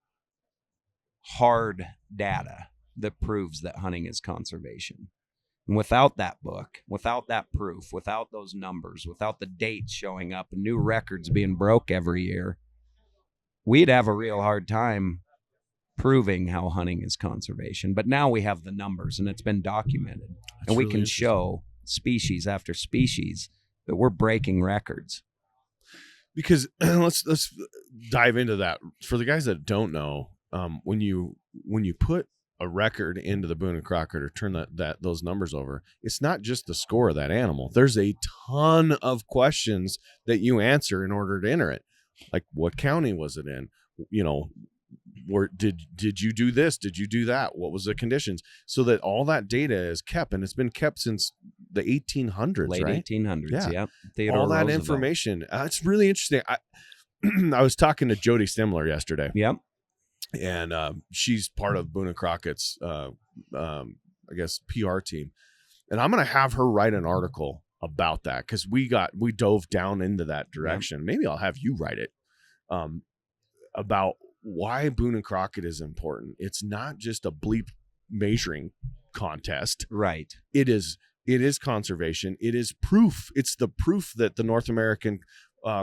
hard data that proves that hunting is conservation. And without that book, without that proof, without those numbers, without the dates showing up and new records being broke every year, we'd have a real hard time proving how hunting is conservation. But now we have the numbers and it's been documented. That's and we really can show species after species that we're breaking records. Because let's dive into that. For the guys that don't know, when you put a record into the Boone and Crockett or turn those numbers over, it's not just the score of that animal. There's a ton of questions that you answer in order to enter it. Like, what county was it in? Where did you do this? Did you do that? What was the conditions? So that all that data is kept, and it's been kept since the 1800s, late right? 1800s, yeah. All that information. It's really interesting. I was talking to Jody Stimler yesterday. Yep. And she's part of Boone and Crockett's, I guess, PR team. And I'm going to have her write an article about that because we dove down into that direction. Yep. Maybe I'll have you write it about why Boone and Crockett is important. It's not just a bleep measuring contest. Right. It is conservation. It is proof. It's the proof that the North American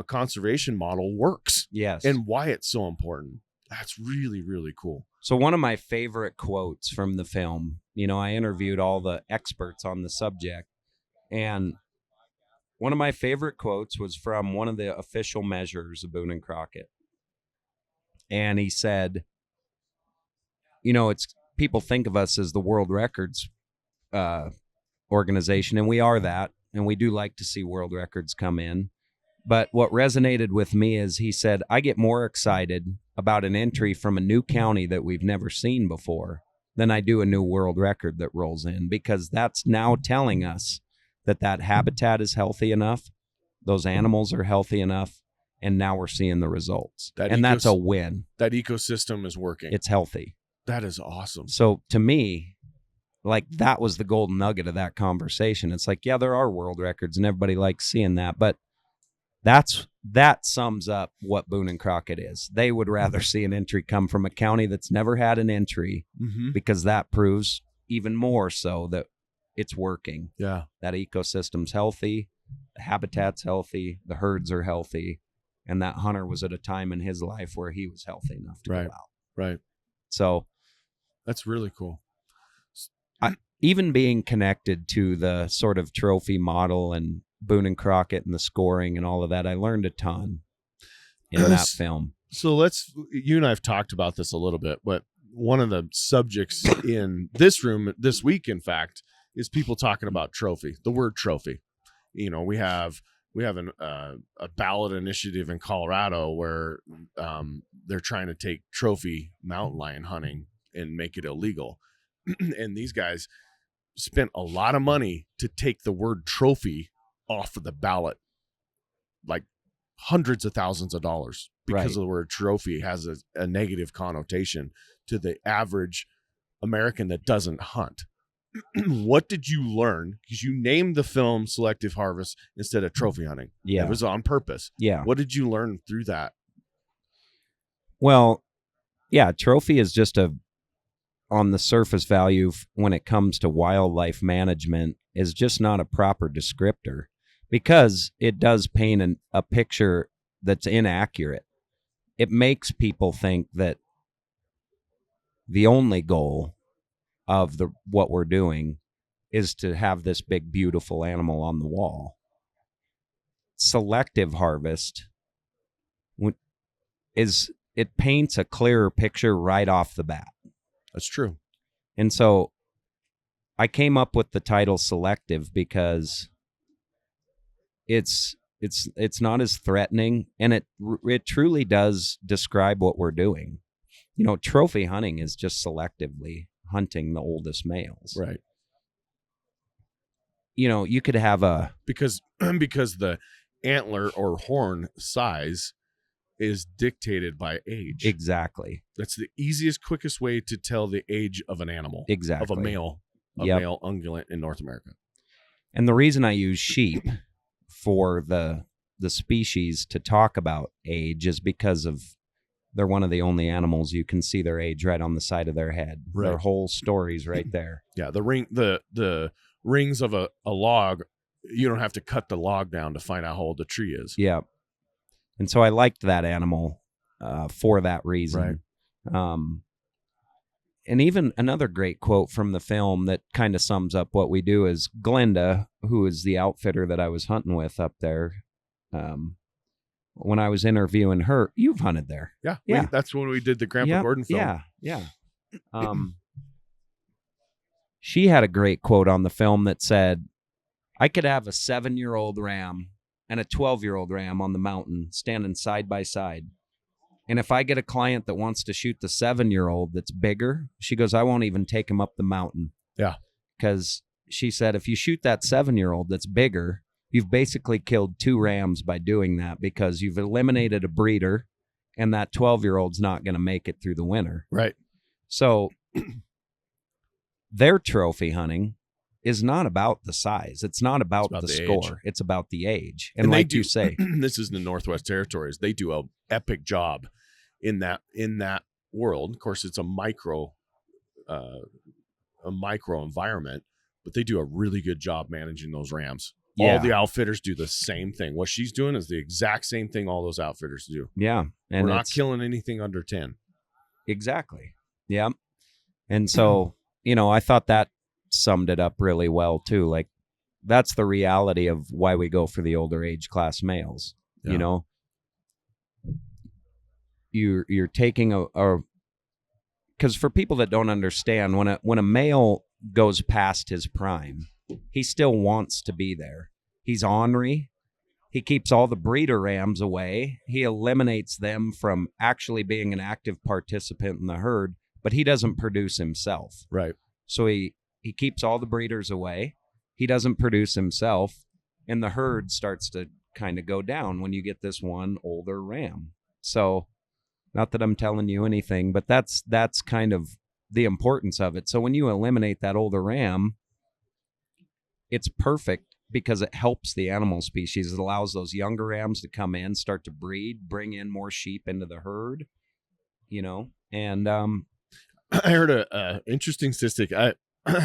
conservation model works. Yes. And why it's so important. That's really, really cool. So one of my favorite quotes from the film, I interviewed all the experts on the subject, and one of my favorite quotes was from one of the official measures of Boone and Crockett. And he said, it's people think of us as the world records organization, and we are that. and we do like to see world records come in. But what resonated with me is he said, I get more excited about an entry from a new county that we've never seen before than I do a new world record that rolls in, because that's now telling us that that habitat is healthy enough, those animals are healthy enough, and now we're seeing the results. And that's a win. That ecosystem is working. It's healthy. That is awesome. So to me, like, that was the golden nugget of that conversation. It's like, yeah, there are world records and everybody likes seeing that, but that sums up what Boone and Crockett is. They would rather see an entry come from a county that's never had an entry, because that proves even more so that it's working. Yeah. That ecosystem's healthy, the habitat's healthy, the herds are healthy, and that hunter was at a time in his life where he was healthy enough to go out. Right. So that's really cool. Even being connected to the sort of trophy model and Boone and Crockett and the scoring and all of that, I learned a ton in that film. So you and I have talked about this a little bit, but one of the subjects in this room this week, in fact, is people talking about trophy, the word trophy. You know, we have a ballot initiative in Colorado where they're trying to take trophy mountain lion hunting and make it illegal. And these guys spent a lot of money to take the word trophy off of the ballot, like hundreds of thousands of dollars, because of the word trophy has a negative connotation to the average American that doesn't hunt. What did you learn? Because you named the film Selective Harvest instead of trophy hunting. Yeah. It was on purpose. Yeah. What did you learn through that? Well, yeah, trophy is just on the surface value when it comes to wildlife management is just not a proper descriptor, because it does paint a picture that's inaccurate. It makes people think that the only goal of what we're doing is to have this big, beautiful animal on the wall. Selective harvest it paints a clearer picture right off the bat. That's true. And so I came up with the title Selective because it's not as threatening, and it truly does describe what we're doing. You know, trophy hunting is just selectively hunting the oldest males. Right. You know, you could have because the antler or horn size is dictated by age. Exactly. That's the easiest, quickest way to tell the age of an animal. Exactly. Of a male ungulate in North America. And the reason I use sheep for the species to talk about age is because they're one of the only animals you can see their age right on the side of their head. Right. Their whole story's right there. Yeah, the rings of a log, you don't have to cut the log down to find out how old the tree is. Yeah. And so I liked that animal for that reason. Right. And even another great quote from the film that kind of sums up what we do is Glenda, who is the outfitter that I was hunting with up there. When I was interviewing her, you've hunted there. Yeah. Yeah. That's when we did the Grandpa Gordon film. Yeah. She had a great quote on the film that said, I could have a 7-year-old ram and a 12-year-old ram on the mountain standing side by side. And if I get a client that wants to shoot the 7-year-old that's bigger, she goes, I won't even take him up the mountain. Yeah. Because she said, if you shoot that 7-year-old that's bigger, you've basically killed 2 rams by doing that, because you've eliminated a breeder, and that 12-year-old's not going to make it through the winter. Right. So their trophy hunting is not about the size. It's not about the score. Age. It's about the age. And like you say, this is in the Northwest Territories. They do an epic job in that world. Of course, it's a micro environment, but they do a really good job managing those rams. Yeah. All the outfitters do the same thing. What she's doing is the exact same thing all those outfitters do. Yeah. And we're not killing anything under 10. Exactly. Yeah. And so, you know, I thought that summed it up really well too. Like, that's the reality of why we go for the older age class males. Yeah. You know, you're taking because for people that don't understand, when a male goes past his prime, he still wants to be there. He's ornery. He keeps all the breeder rams away. He eliminates them from actually being an active participant in the herd, but he doesn't produce himself. Right. So he keeps all the breeders away. He doesn't produce himself, and the herd starts to kind of go down when you get this one older ram. So not that I'm telling you anything, but that's kind of the importance of it. So when you eliminate that older ram, it's perfect because it helps the animal species. It allows those younger rams to come in, start to breed, bring in more sheep into the herd, and I heard a interesting statistic. I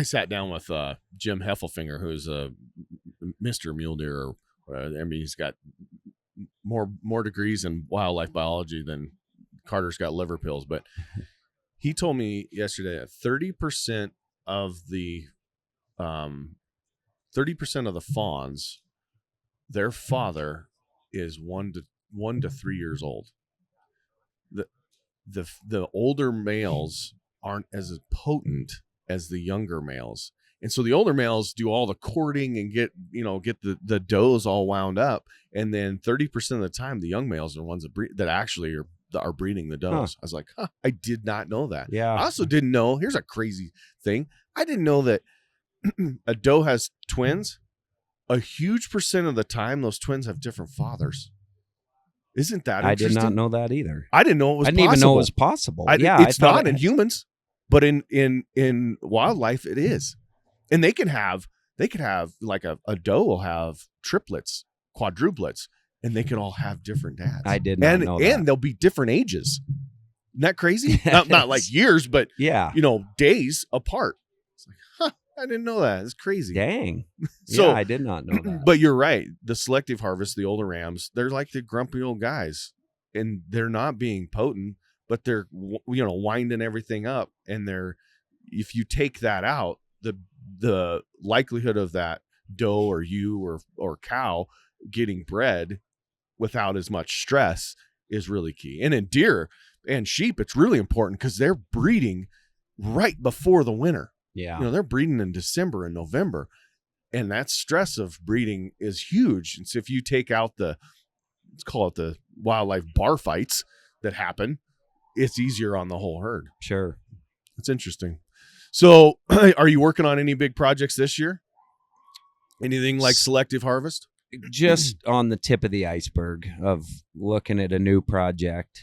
sat down with Jim Heffelfinger, who's a Mr. Mule Deer. He's got more degrees in wildlife biology than Carter's got liver pills. But he told me yesterday that 30% of the 30% of the fawns, their father is 1 to 3 years old. The older males aren't as potent as the younger males, and so the older males do all the courting and get the does all wound up, and then 30% of the time the young males are the ones that actually are breeding the does. Huh. I was like, I did not know that. Yeah. I also didn't know. Here's a crazy thing. I didn't know that a doe has twins. A huge percent of the time, those twins have different fathers. Isn't that interesting? I did not know that either. I didn't know it was possible. I didn't even know it was possible. It's not in humans, but in wildlife it is. And they could have like a doe will have triplets, quadruplets, and they can all have different dads. I did not know that. And they'll be different ages. Isn't that crazy? not like years, but days apart. It's like, I didn't know that. It's crazy. Dang. So, I did not know that. But you're right. The selective harvest, the older rams, they're like the grumpy old guys, and they're not being potent, but they're winding everything up. And if you take that out, the likelihood of that doe or ewe or cow getting bred without as much stress is really key. And in deer and sheep, it's really important because they're breeding right before the winter. Yeah. They're breeding in December and November, and that stress of breeding is huge. And so if you take out let's call it the wildlife bar fights that happen, it's easier on the whole herd. Sure. It's interesting. So are you working on any big projects this year? Anything like selective harvest? Just on the tip of the iceberg of looking at a new project.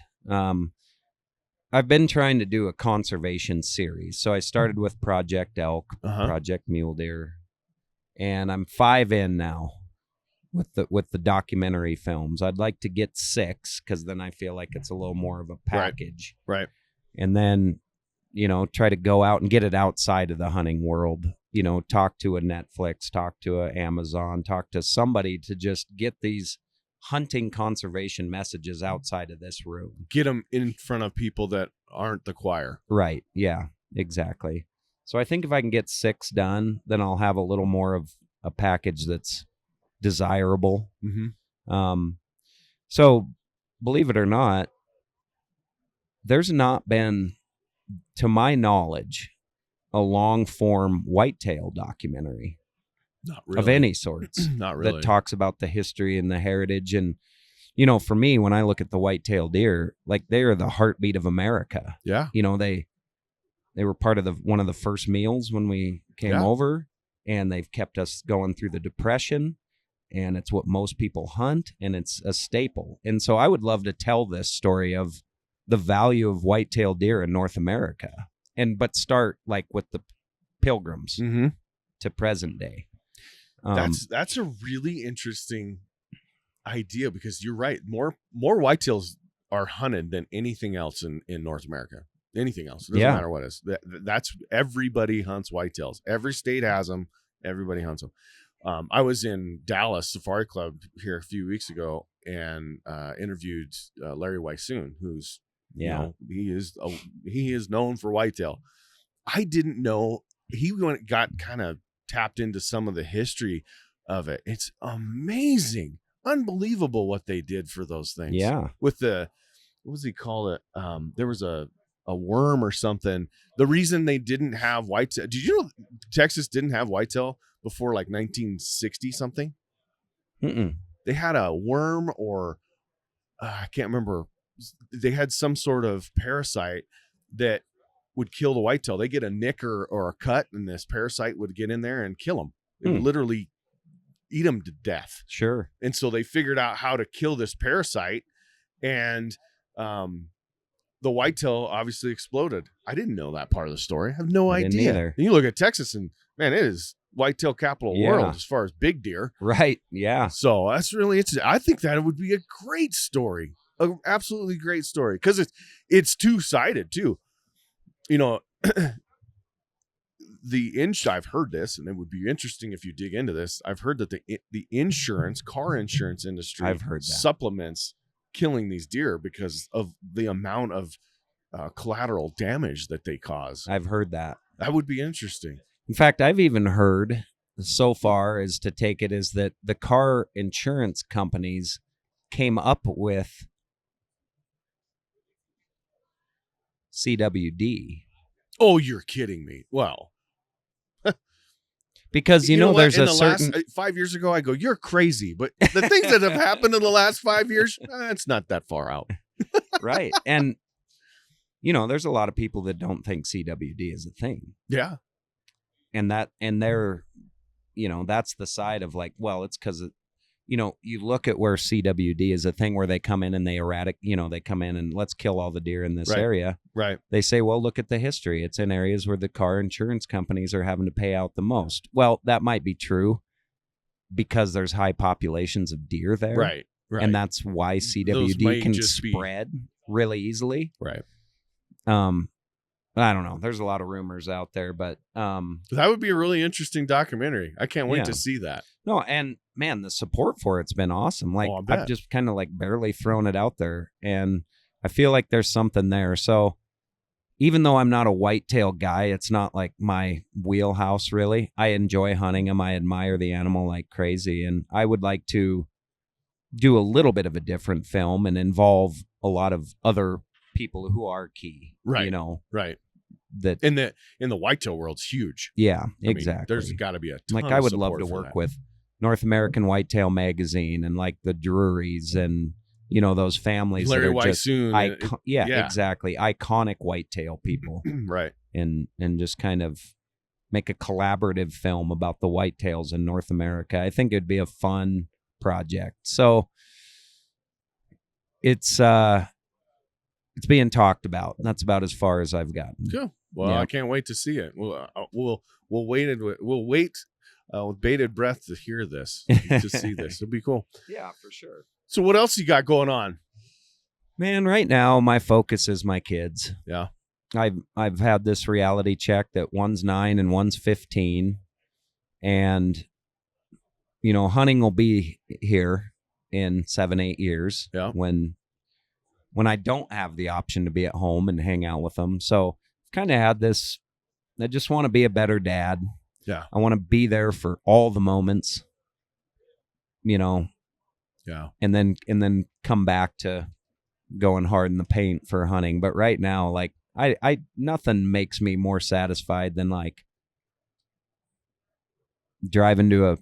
I've been trying to do a conservation series. So I started with Project Elk, Project Mule Deer, and I'm 5 in now with the documentary films. I'd like to get 6 because then I feel like it's a little more of a package. Right. And then, try to go out and get it outside of the hunting world. Talk to a Netflix, talk to a Amazon, talk to somebody to just get these hunting conservation messages outside of this room. Get them in front of people that aren't the choir. Right. Yeah, exactly. So I think if I can get 6 done, then I'll have a little more of a package that's desirable. Mm-hmm. So believe it or not, there's not been, to my knowledge, a long form whitetail documentary. Not really. Of any sorts. Not really. That talks about the history and the heritage. And, for me, when I look at the whitetail deer, like they are the heartbeat of America. Yeah. They were part of one of the first meals when we came over, and they've kept us going through the Depression, and it's what most people hunt, and it's a staple. And so I would love to tell this story of the value of whitetail deer in North America, but start like with the Pilgrims to present day. That's a really interesting idea because you're right. More whitetails are hunted than anything else in North America. Anything else. It doesn't matter what it is. That's everybody hunts whitetails. Every state has them. Everybody hunts them. I was in Dallas Safari Club here a few weeks ago and interviewed Larry Weissoon, who's he is known for whitetail. I didn't know he got kind of tapped into some of the history of it. It's amazing, unbelievable what they did for those things. Yeah, with what does he call it? There was a worm or something. The reason they didn't have whitetail. Did you know Texas didn't have whitetail before like 1960 something? Mm-mm. They had a worm or I can't remember. They had some sort of parasite that would kill the whitetail. They get a nick or a cut, and this parasite would get in there and kill them. It would literally eat them to death. Sure. And so they figured out how to kill this parasite, and the whitetail obviously exploded. I didn't know that part of the story. I have no idea. Either. And you look at Texas, and man, it is whitetail capital of the world as far as big deer. Right. Yeah. So that's really interesting. I think that would be a great story, an absolutely great story, because it's two-sided too. You know, I've heard this, and it would be interesting if you dig into this. I've heard that the car insurance industry, I've heard that, supplements killing these deer because of the amount of collateral damage that they cause. I've heard that. That would be interesting. In fact, I've even heard so far as to take it is that the car insurance companies came up with CWD. Oh, you're kidding me. Well, because you know there's in a the certain last, 5 years ago, I go, you're crazy. But the things that have happened in the last 5 years, it's not that far out. right. And you know, there's a lot of people that don't think CWD is a thing. Yeah. And they're, you know, that's the side of like, well, it's because, you know, you look at where CWD is a thing where they come in and they come in and let's kill all the deer in this area. Right. They say, well, look at the history. It's in areas where the car insurance companies are having to pay out the most. Well, that might be true because there's high populations of deer there. Right. And that's why CWD can spread really easily. Right. I don't know. There's a lot of rumors out there, but that would be a really interesting documentary. I can't wait to see that. No, and man, the support for it's been awesome. Like I've just kind of like barely thrown it out there, and I feel like there's something there. So even though I'm not a whitetail guy, it's not like my wheelhouse really. I enjoy hunting them. I admire the animal like crazy, and I would like to do a little bit of a different film and involve a lot of other people who are key, right? You know, right? That in the whitetail world's huge. Yeah, exactly. There's got to be a ton I would of love to work with North American Whitetail Magazine and like the Drurys and you know those families Larry that are Weissoon, just exactly iconic whitetail people, right? And just kind of make a collaborative film about the whitetails in North America. I think it'd be a fun project. So it's being talked about. That's about as far as I've gotten. Cool. Well, I can't wait to see it. We'll wait with bated breath to hear this, to see this. It'll be cool. Yeah, for sure. So what else you got going on? Man, right now my focus is my kids. Yeah. I've had this reality check that one's 9 and one's 15. And you know, hunting will be here in 7-8 years. Yeah. When I don't have the option to be at home and hang out with them. So I've kind of had this, I just want to be a better dad. Yeah. I want to be there for all the moments, you know. Yeah. And then come back to going hard in the paint for hunting. But right now, like I nothing makes me more satisfied than like driving to a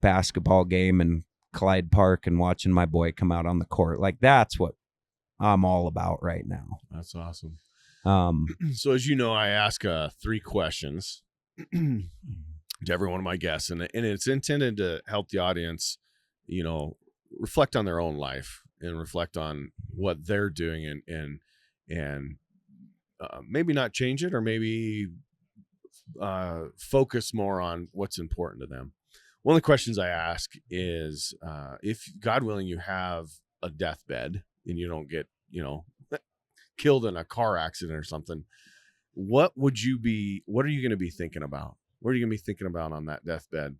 basketball game in Clyde Park and watching my boy come out on the court. Like that's what I'm all about right now. That's awesome. So as you know, I ask 3 questions to every one of my guests, and it's intended to help the audience, you know, reflect on their own life and reflect on what they're doing and maybe not change it or maybe focus more on what's important to them. One of the questions I ask is if, God willing, you have a deathbed and you don't get, you know, killed in a car accident or something, what are you going to be thinking about? What are you going to be thinking about on that deathbed?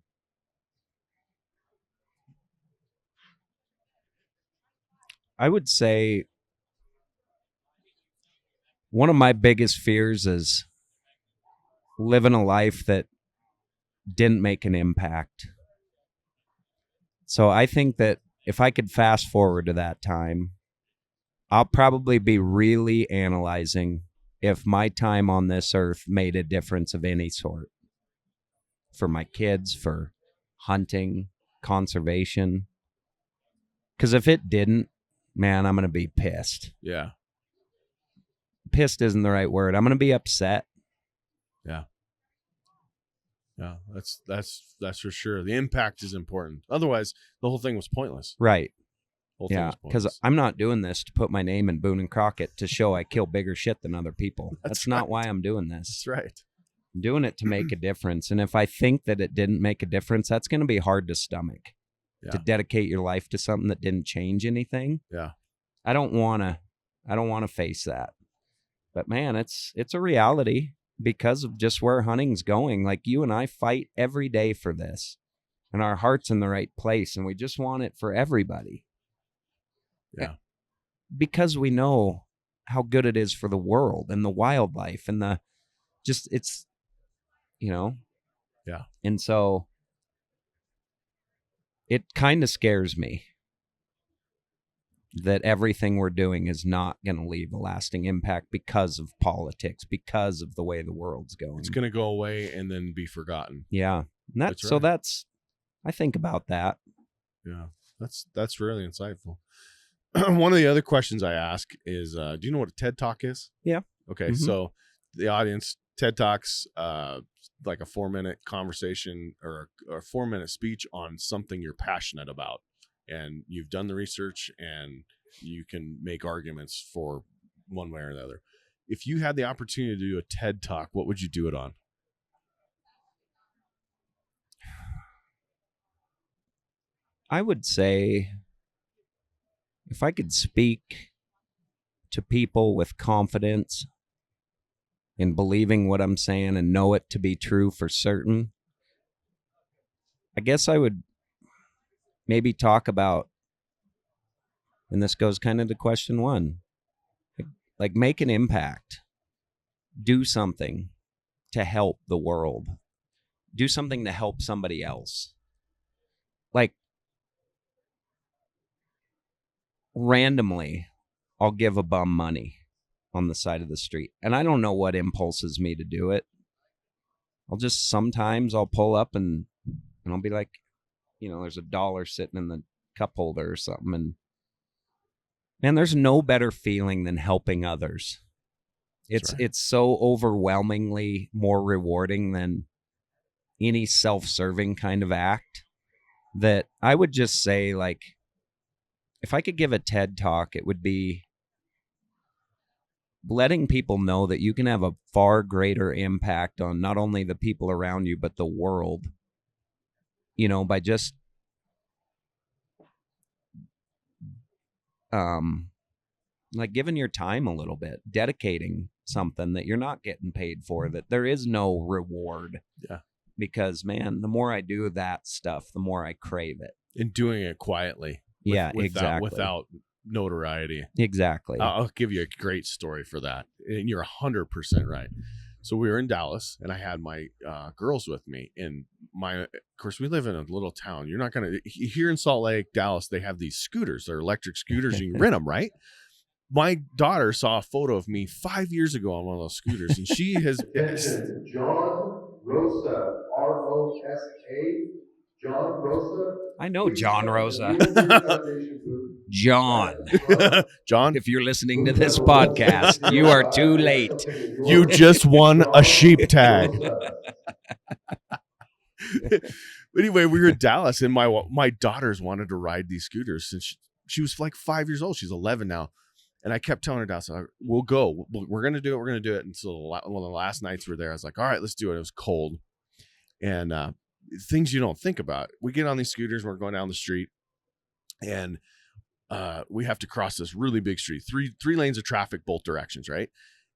I would say one of my biggest fears is living a life that didn't make an impact. So I think that if I could fast forward to that time, I'll probably be really analyzing if my time on this earth made a difference of any sort for my kids, for hunting, conservation, Because if it didn't, man, I'm going to be pissed. Yeah. Pissed isn't the right word. I'm going to be upset. Yeah. Yeah, that's for sure. The impact is important. Otherwise, the whole thing was pointless. Right. Whole thing Yeah, was because pointless. I'm not doing this to put my name in Boone and Crockett to show I kill bigger shit than other people. That's not why I'm doing this. That's right. I'm doing it to make a difference. And if I think that it didn't make a difference, that's going to be hard to stomach. Yeah. To dedicate your life to something that didn't change anything. Yeah. I don't want to face that. But man, it's a reality because of just where hunting's going. Like, you and I fight every day for this, and our heart's in the right place, and we just want it for everybody. Yeah. Because we know how good it is for the world and the wildlife and it's, Yeah. And so it kind of scares me that everything we're doing is not going to leave a lasting impact because of politics, because of the way the world's going. It's going to go away and then be forgotten. Yeah. And That's right. I think about that. Yeah. That's really insightful. One of the other questions I ask is, do you know what a TED Talk is? Yeah. Okay. Mhm. So the audience, TED Talks, like a 4-minute conversation or a 4-minute speech on something you're passionate about. And you've done the research and you can make arguments for one way or the other. If you had the opportunity to do a TED Talk, what would you do it on? I would say if I could speak to people with confidence in believing what I'm saying and know it to be true for certain, I guess I would maybe talk about, and this goes kind of to question one, like make an impact, do something to help the world, do something to help somebody else. Like, randomly, I'll give a bum money on the side of the street. And I don't know what impulses me to do it. Sometimes I'll pull up and I'll be like, there's $1 sitting in the cup holder or something. And man, there's no better feeling than helping others. It's so overwhelmingly more rewarding than any self-serving kind of act that I would just say, like, if I could give a TED Talk, it would be letting people know that you can have a far greater impact on not only the people around you, but the world, by just like giving your time a little bit, dedicating something that you're not getting paid for, that there is no reward. Yeah. Because, man, the more I do that stuff, the more I crave it. And doing it quietly. Exactly. Without notoriety. Exactly. I'll give you a great story for that. And you're 100% right. So we were in Dallas and I had my girls with me, and of course we live in a little town. You're not going to, here in Salt Lake, Dallas, they have these scooters. They're electric scooters. You can rent them, right? My daughter saw a photo of me 5 years ago on one of those scooters, and she has Attention, John Rosa, R-O-S-A, John Rosa. I know John Rosa. John, if you're listening to this podcast, you are too late. You just won a sheep tag. Anyway, we were in Dallas, and my daughters wanted to ride these scooters since she was like 5 years old. She's 11 now. And I kept telling her, Dallas, we'll go. We're going to do it. We're going to do it. And so one of the last nights we were there, I was like, all right, let's do it. It was cold. And things you don't think about. We get on these scooters. We're going down the street. And we have to cross this really big street. Three lanes of traffic, both directions, right?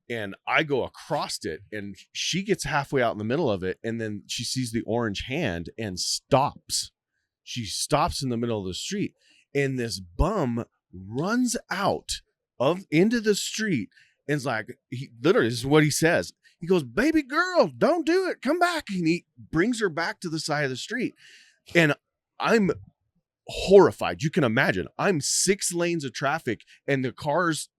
And I go across it, and she gets halfway out in the middle of it. And then she sees the orange hand and stops. She stops in the middle of the street. And this bum runs out into the street and is like, literally, this is what he says. He goes, "Baby girl, don't do it. Come back." And he brings her back to the side of the street. And I'm horrified. You can imagine. I'm 6 lanes of traffic and the cars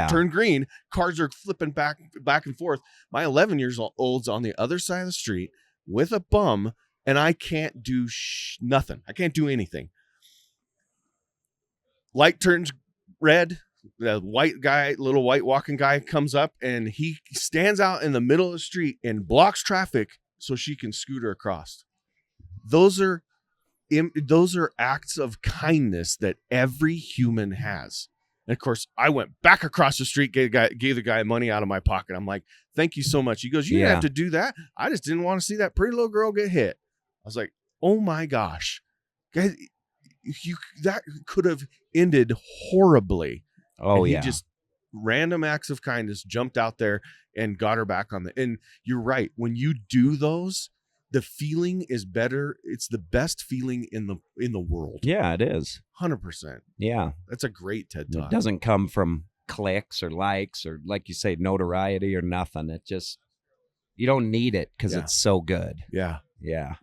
turn green. Cars are flipping back and forth. My 11-year-old's on the other side of the street with a bum, and I can't do nothing. I can't do anything. light turns red. The white guy, little white walking guy, comes up and he stands out in the middle of the street and blocks traffic so she can scooter across. Those are acts of kindness that every human has. And of course, I went back across the street, gave the guy money out of my pocket. I'm like, thank you so much. He goes, you didn't have to do that. I just didn't want to see that pretty little girl get hit. I was like, oh my gosh, guys, that could have ended horribly. Oh, and he just random acts of kindness, jumped out there and got her back on and you're right. When you do those, the feeling is better. It's the best feeling in the world. Yeah, it is. 100%. Yeah. That's a great TED Talk. It doesn't come from clicks or likes or, like you say, notoriety or nothing. It just, you don't need it because it's so good. Yeah. Yeah.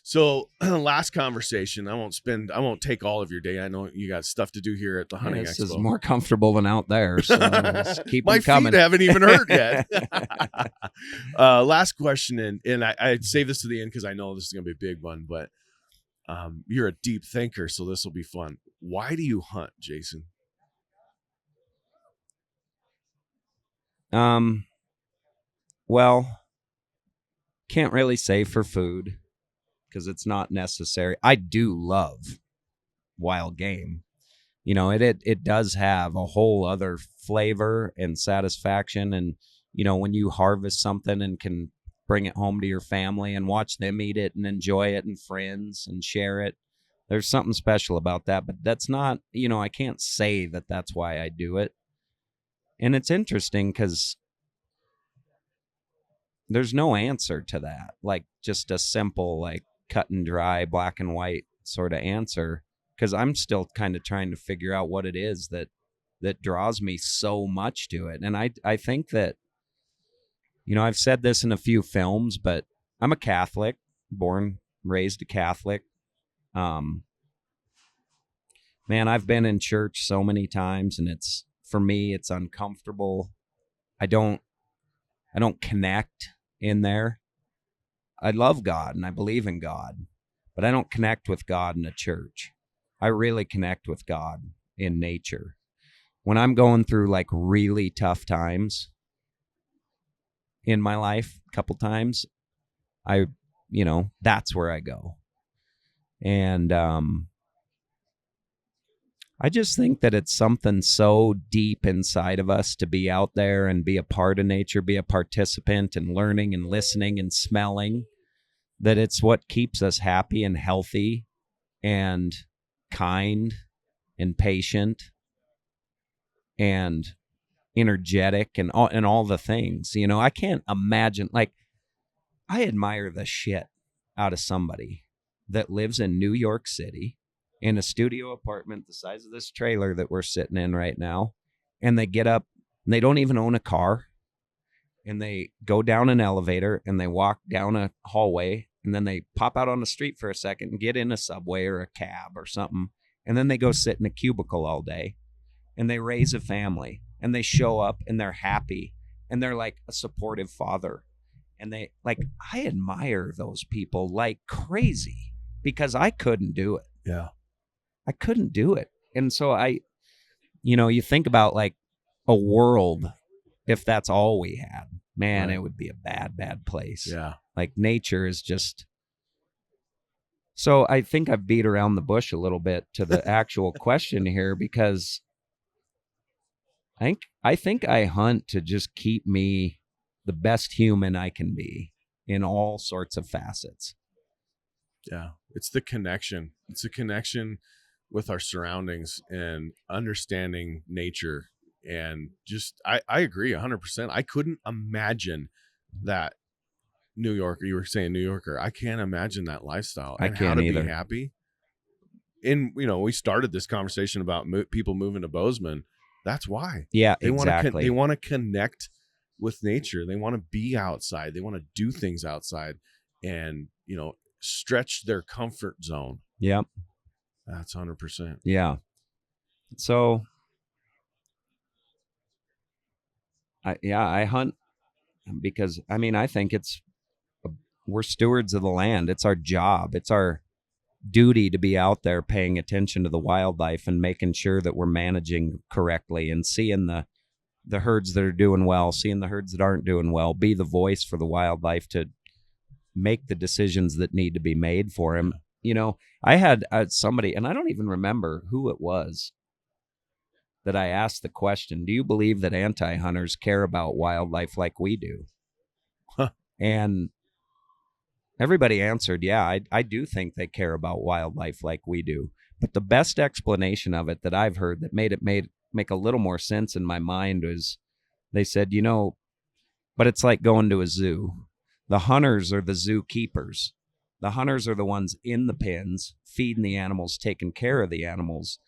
So last conversation, I won't take all of your day. I know you got stuff to do here at the hunting This expo. is more comfortable than out there. So just keep my them coming. feet haven't even hurt yet. Last question. And I save this to the end because I know this is going to be a big one, but you're a deep thinker. So this will be fun. Why do you hunt, Jason? Well, can't really say for food, because it's not necessary. I do love wild game. You know, it does have a whole other flavor and satisfaction. And, you know, when you harvest something and can bring it home to your family and watch them eat it and enjoy it and friends and share it, there's something special about that. But that's not, you know, I can't say that that's why I do it. And it's interesting because there's no answer to that. Like just a simple, like, cut and dry, black and white sort of answer, because I'm still kind of trying to figure out what it is that draws me so much to it. And I think that, you know, I've said this in a few films, but I'm a Catholic, born, raised a Catholic. Man, I've been in church so many times, and for me, it's uncomfortable. I don't connect in there. I love God and I believe in God, but I don't connect with God in a church. I really connect with God in nature. When I'm going through like really tough times in my life, a couple times, that's where I go. And I just think that it's something so deep inside of us to be out there and be a part of nature, be a participant and learning and listening and smelling, that it's what keeps us happy and healthy and kind and patient and energetic and all the things. You know, I can't imagine, like, I admire the shit out of somebody that lives in New York City in a studio apartment the size of this trailer that we're sitting in right now, and they get up and they don't even own a car, and they go down an elevator and they walk down a hallway, and then they pop out on the street for a second and get in a subway or a cab or something, and then they go sit in a cubicle all day, and they raise a family, and they show up and they're happy, and they're like a supportive father. And they, like, I admire those people like crazy, because I couldn't do it. Yeah. I couldn't do it. And so you think about like a world, if that's all we had, man, It would be a bad, bad place. Yeah. Like nature is just. So I think I've beat around the bush a little bit to the actual question here, because I think I hunt to just keep me the best human I can be in all sorts of facets. Yeah. It's the connection. It's a connection with our surroundings and understanding nature. And just, I agree 100%. I couldn't imagine that New Yorker. You were saying New Yorker. I can't imagine that lifestyle. I can't either. Be happy. And, we started this conversation about people moving to Bozeman. That's why. Yeah, they exactly. They want to connect with nature. They want to be outside. They want to do things outside and, stretch their comfort zone. Yep. That's 100%. Yeah. So, I hunt because, I think we're stewards of the land. It's our job. It's our duty to be out there paying attention to the wildlife and making sure that we're managing correctly and seeing the herds that are doing well, seeing the herds that aren't doing well, be the voice for the wildlife to make the decisions that need to be made for him. You know, I had somebody, and I don't even remember who it was, that I asked the question, do you believe that anti-hunters care about wildlife like we do? Huh. And everybody answered, yeah, I do think they care about wildlife like we do. But the best explanation of it that I've heard that made it make a little more sense in my mind was, they said, you know, but it's like going to a zoo. The hunters are the zookeepers. The hunters are the ones in the pens, feeding the animals, taking care of the animals.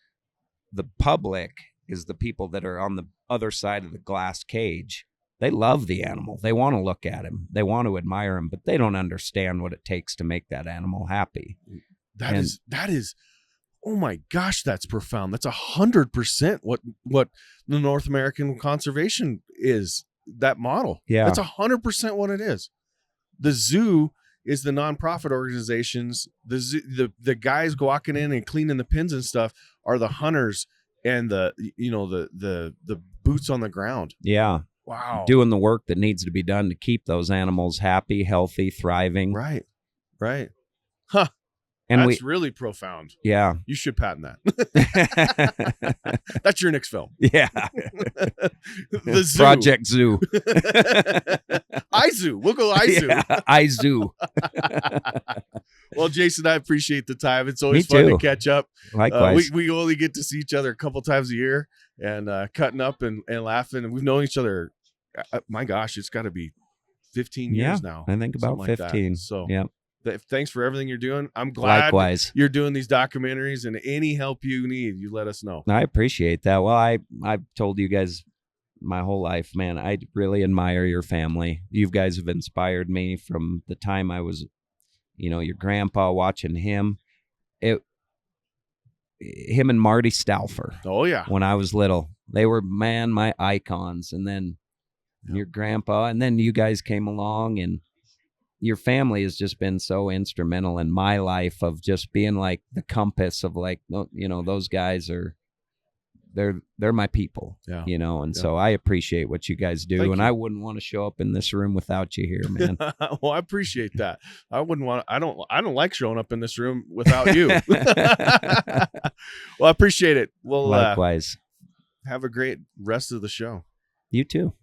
The public is the people that are on the other side of the glass cage. They love the animal. They want to look at him. They want to admire him, but they don't understand what it takes to make that animal happy. That is, oh my gosh, that's profound. That's 100% what the North American conservation is, that model. Yeah. That's 100% what it is. The zoo is the nonprofit organizations. The guys walking in and cleaning the pens and stuff are the hunters and the boots on the ground. Yeah. Wow. Doing the work that needs to be done to keep those animals happy, healthy, thriving. Right. Huh. And that's really profound. Yeah. You should patent that. That's your next film. Yeah. The zoo. Project Zoo. iZoo. We'll go iZoo. Yeah, iZoo. Well, Jason, I appreciate the time. It's always fun to catch up. Likewise. We only get to see each other a couple times a year and cutting up and laughing. And we've known each other, my gosh, it's got to be 15 years now. I think about 15. So yeah. Thanks for everything you're doing. I'm glad Likewise. You're doing these documentaries, and any help you need, you let us know. I appreciate that. Well, I've told you guys my whole life, man, I really admire your family. You guys have inspired me from the time I was, your grandpa, watching him. Him and Marty Stauffer. Oh, yeah. When I was little, they were, man, my icons. And then your grandpa, and then you guys came along, and your family has just been so instrumental in my life of just being like the compass of like, those guys are, they're my people, so I appreciate what you guys do. Thank and you. I wouldn't want to show up in this room without you here, man. Well, I appreciate that. I don't like showing up in this room without you. Well, I appreciate it. Well, Likewise. Have a great rest of the show. You too.